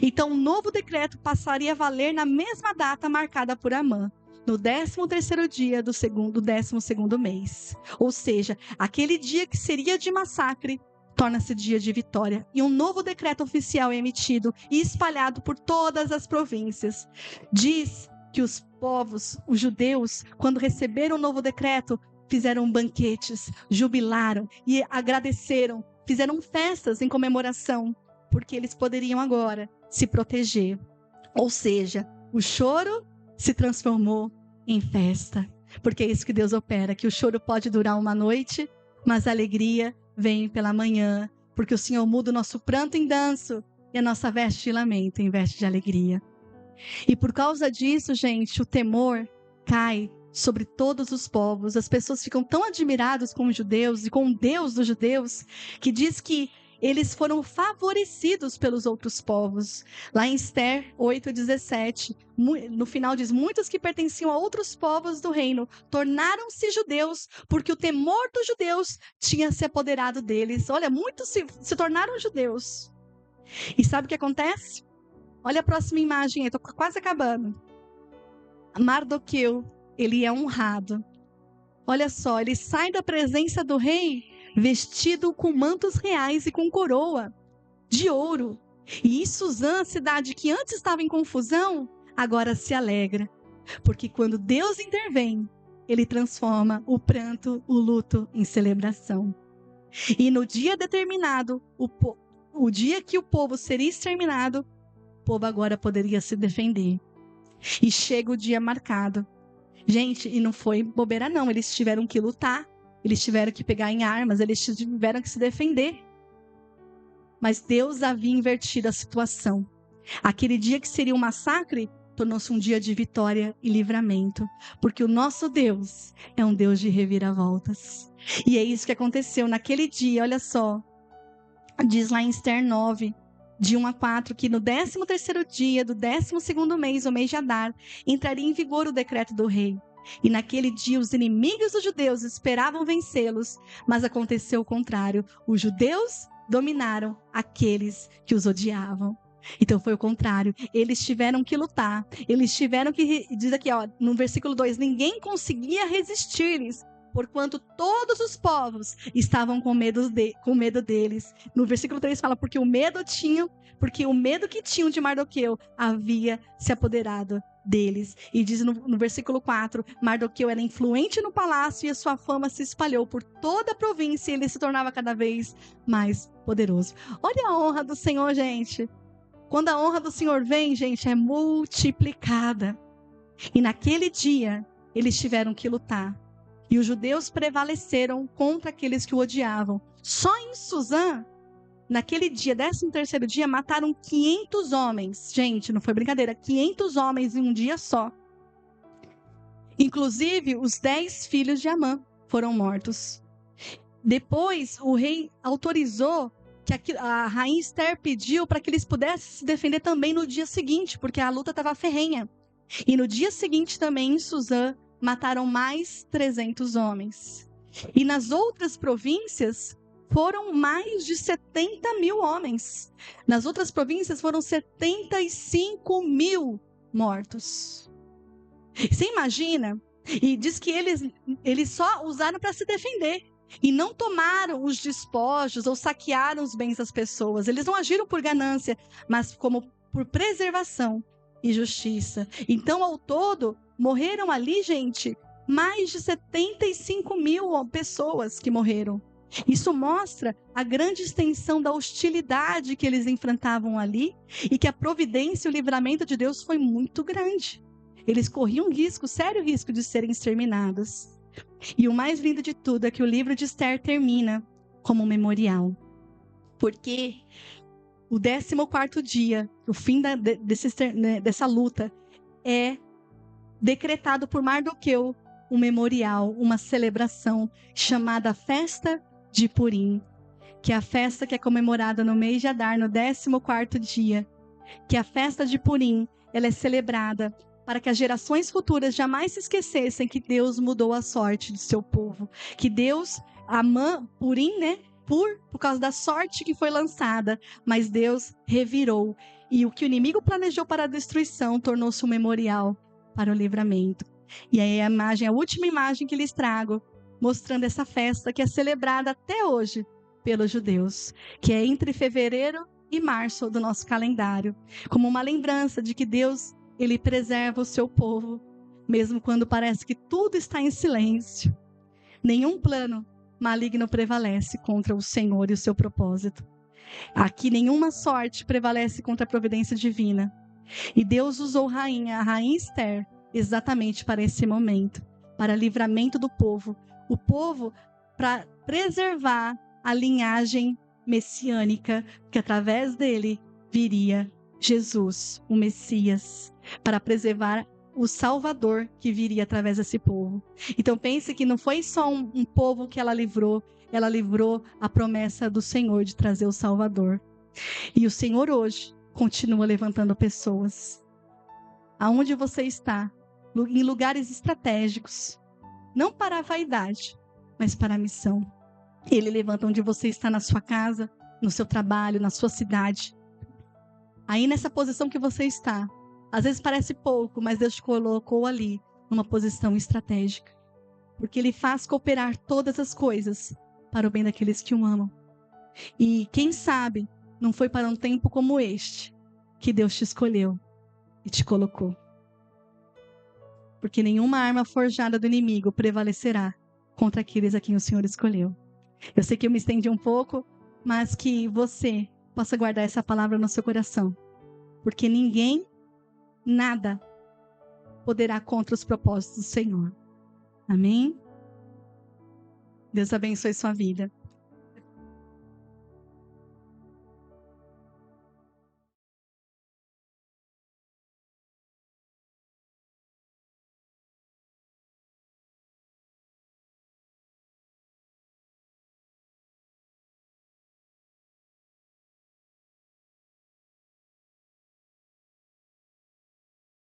Então, o novo decreto passaria a valer na mesma data marcada por Amã, no 13º dia do 12º mês. Ou seja, aquele dia que seria de massacre, torna-se dia de vitória. E um novo decreto oficial é emitido e espalhado por todas as províncias. Diz que os povos, os judeus, quando receberam o novo decreto, fizeram banquetes, jubilaram e agradeceram, fizeram festas em comemoração, porque eles poderiam agora se proteger. Ou seja, o choro se transformou em festa. Porque é isso que Deus opera, que o choro pode durar uma noite, mas a alegria vem pela manhã. Porque o Senhor muda o nosso pranto em danço e a nossa veste de lamento em veste de alegria. E por causa disso, gente, o temor cai sobre todos os povos. As pessoas ficam tão admiradas com os judeus e com o Deus dos judeus, que diz que eles foram favorecidos pelos outros povos. Lá em Esther 8:17, no final diz: muitos que pertenciam a outros povos do reino tornaram-se judeus, porque o temor dos judeus tinha se apoderado deles. Olha, muitos se tornaram judeus. E sabe o que acontece? Olha a próxima imagem aí, estou quase acabando. Mardoqueu, ele é honrado. Olha só, ele sai da presença do rei vestido com mantos reais e com coroa de ouro. E Suzã, cidade que antes estava em confusão, agora se alegra. Porque quando Deus intervém, ele transforma o pranto, o luto em celebração. E no dia determinado, o dia que o povo seria exterminado, o povo agora poderia se defender. E chega o dia marcado. Gente, e não foi bobeira não, eles tiveram que lutar, eles tiveram que pegar em armas, eles tiveram que se defender. Mas Deus havia invertido a situação. Aquele dia que seria um massacre, tornou-se um dia de vitória e livramento. Porque o nosso Deus é um Deus de reviravoltas. E é isso que aconteceu naquele dia, olha só. Diz lá em Esther 9, de 1-4, que no 13º dia do 12º mês, o mês de Adar, entraria em vigor o decreto do rei. E naquele dia os inimigos dos judeus esperavam vencê-los, mas aconteceu o contrário. Os judeus dominaram aqueles que os odiavam. Então foi o contrário. Eles tiveram que lutar. Eles tiveram que, diz aqui, ó, no versículo 2, ninguém conseguia resistir-lhes, porquanto todos os povos estavam com medo deles. No versículo 3 fala, porque o medo que tinham de Mardoqueu havia se apoderado deles. E diz no versículo 4, Mardoqueu era influente no palácio e a sua fama se espalhou por toda a província e ele se tornava cada vez mais poderoso. Olha a honra do Senhor, gente. Quando a honra do Senhor vem, gente, é multiplicada. E naquele dia, eles tiveram que lutar. E os judeus prevaleceram contra aqueles que o odiavam. Só em Suzã, naquele dia, 13º dia, mataram 500 homens. Gente, não foi brincadeira, 500 homens em um dia só. Inclusive, os 10 filhos de Amã foram mortos. Depois, o rei autorizou que a rainha Esther pediu para que eles pudessem se defender também no dia seguinte, porque a luta estava ferrenha. E no dia seguinte também, em Suzã, mataram mais 300 homens. E nas outras províncias, foram mais de 70 mil homens. Nas outras províncias, foram 75 mil mortos. Você imagina? E diz que eles só usaram para se defender. E não tomaram os despojos ou saquearam os bens das pessoas. Eles não agiram por ganância, mas como por preservação e justiça. Então, ao todo, morreram ali, gente, mais de 75 mil pessoas que morreram. Isso mostra a grande extensão da hostilidade que eles enfrentavam ali e que a providência e o livramento de Deus foi muito grande. Eles corriam sério risco de serem exterminados. E o mais lindo de tudo é que o livro de Esther termina como um memorial. Porque o 14º dia, o fim dessa luta, é decretado por Mardoqueu um memorial, uma celebração chamada Festa de Purim, que é a festa que é comemorada no mês de Adar, no 14º dia, que a festa de Purim, ela é celebrada para que as gerações futuras jamais se esquecessem que Deus mudou a sorte do seu povo, que Deus, Purim, né, por causa da sorte que foi lançada, mas Deus revirou, e o que o inimigo planejou para a destruição tornou-se um memorial para o livramento. E aí a última imagem que lhes trago, mostrando essa festa que é celebrada até hoje pelos judeus, que é entre fevereiro e março do nosso calendário, como uma lembrança de que Deus, ele preserva o seu povo, mesmo quando parece que tudo está em silêncio. Nenhum plano maligno prevalece contra o Senhor e o seu propósito. Aqui nenhuma sorte prevalece contra a providência divina. E Deus usou a rainha Esther, exatamente para esse momento, para livramento do povo. O povo para preservar a linhagem messiânica, que através dele viria Jesus, o Messias, para preservar o Salvador que viria através desse povo. Então pense que não foi só um povo que ela livrou a promessa do Senhor de trazer o Salvador. E o Senhor hoje continua levantando pessoas. Aonde você está, em lugares estratégicos, não para a vaidade, mas para a missão. Ele levanta onde você está, na sua casa, no seu trabalho, na sua cidade. Aí nessa posição que você está, às vezes parece pouco, mas Deus te colocou ali, numa posição estratégica. Porque Ele faz cooperar todas as coisas para o bem daqueles que o amam. E quem sabe, não foi para um tempo como este que Deus te escolheu e te colocou. Porque nenhuma arma forjada do inimigo prevalecerá contra aqueles a quem o Senhor escolheu. Eu sei que eu me estendi um pouco, mas que você possa guardar essa palavra no seu coração. Porque ninguém, nada, poderá contra os propósitos do Senhor. Amém? Deus abençoe sua vida.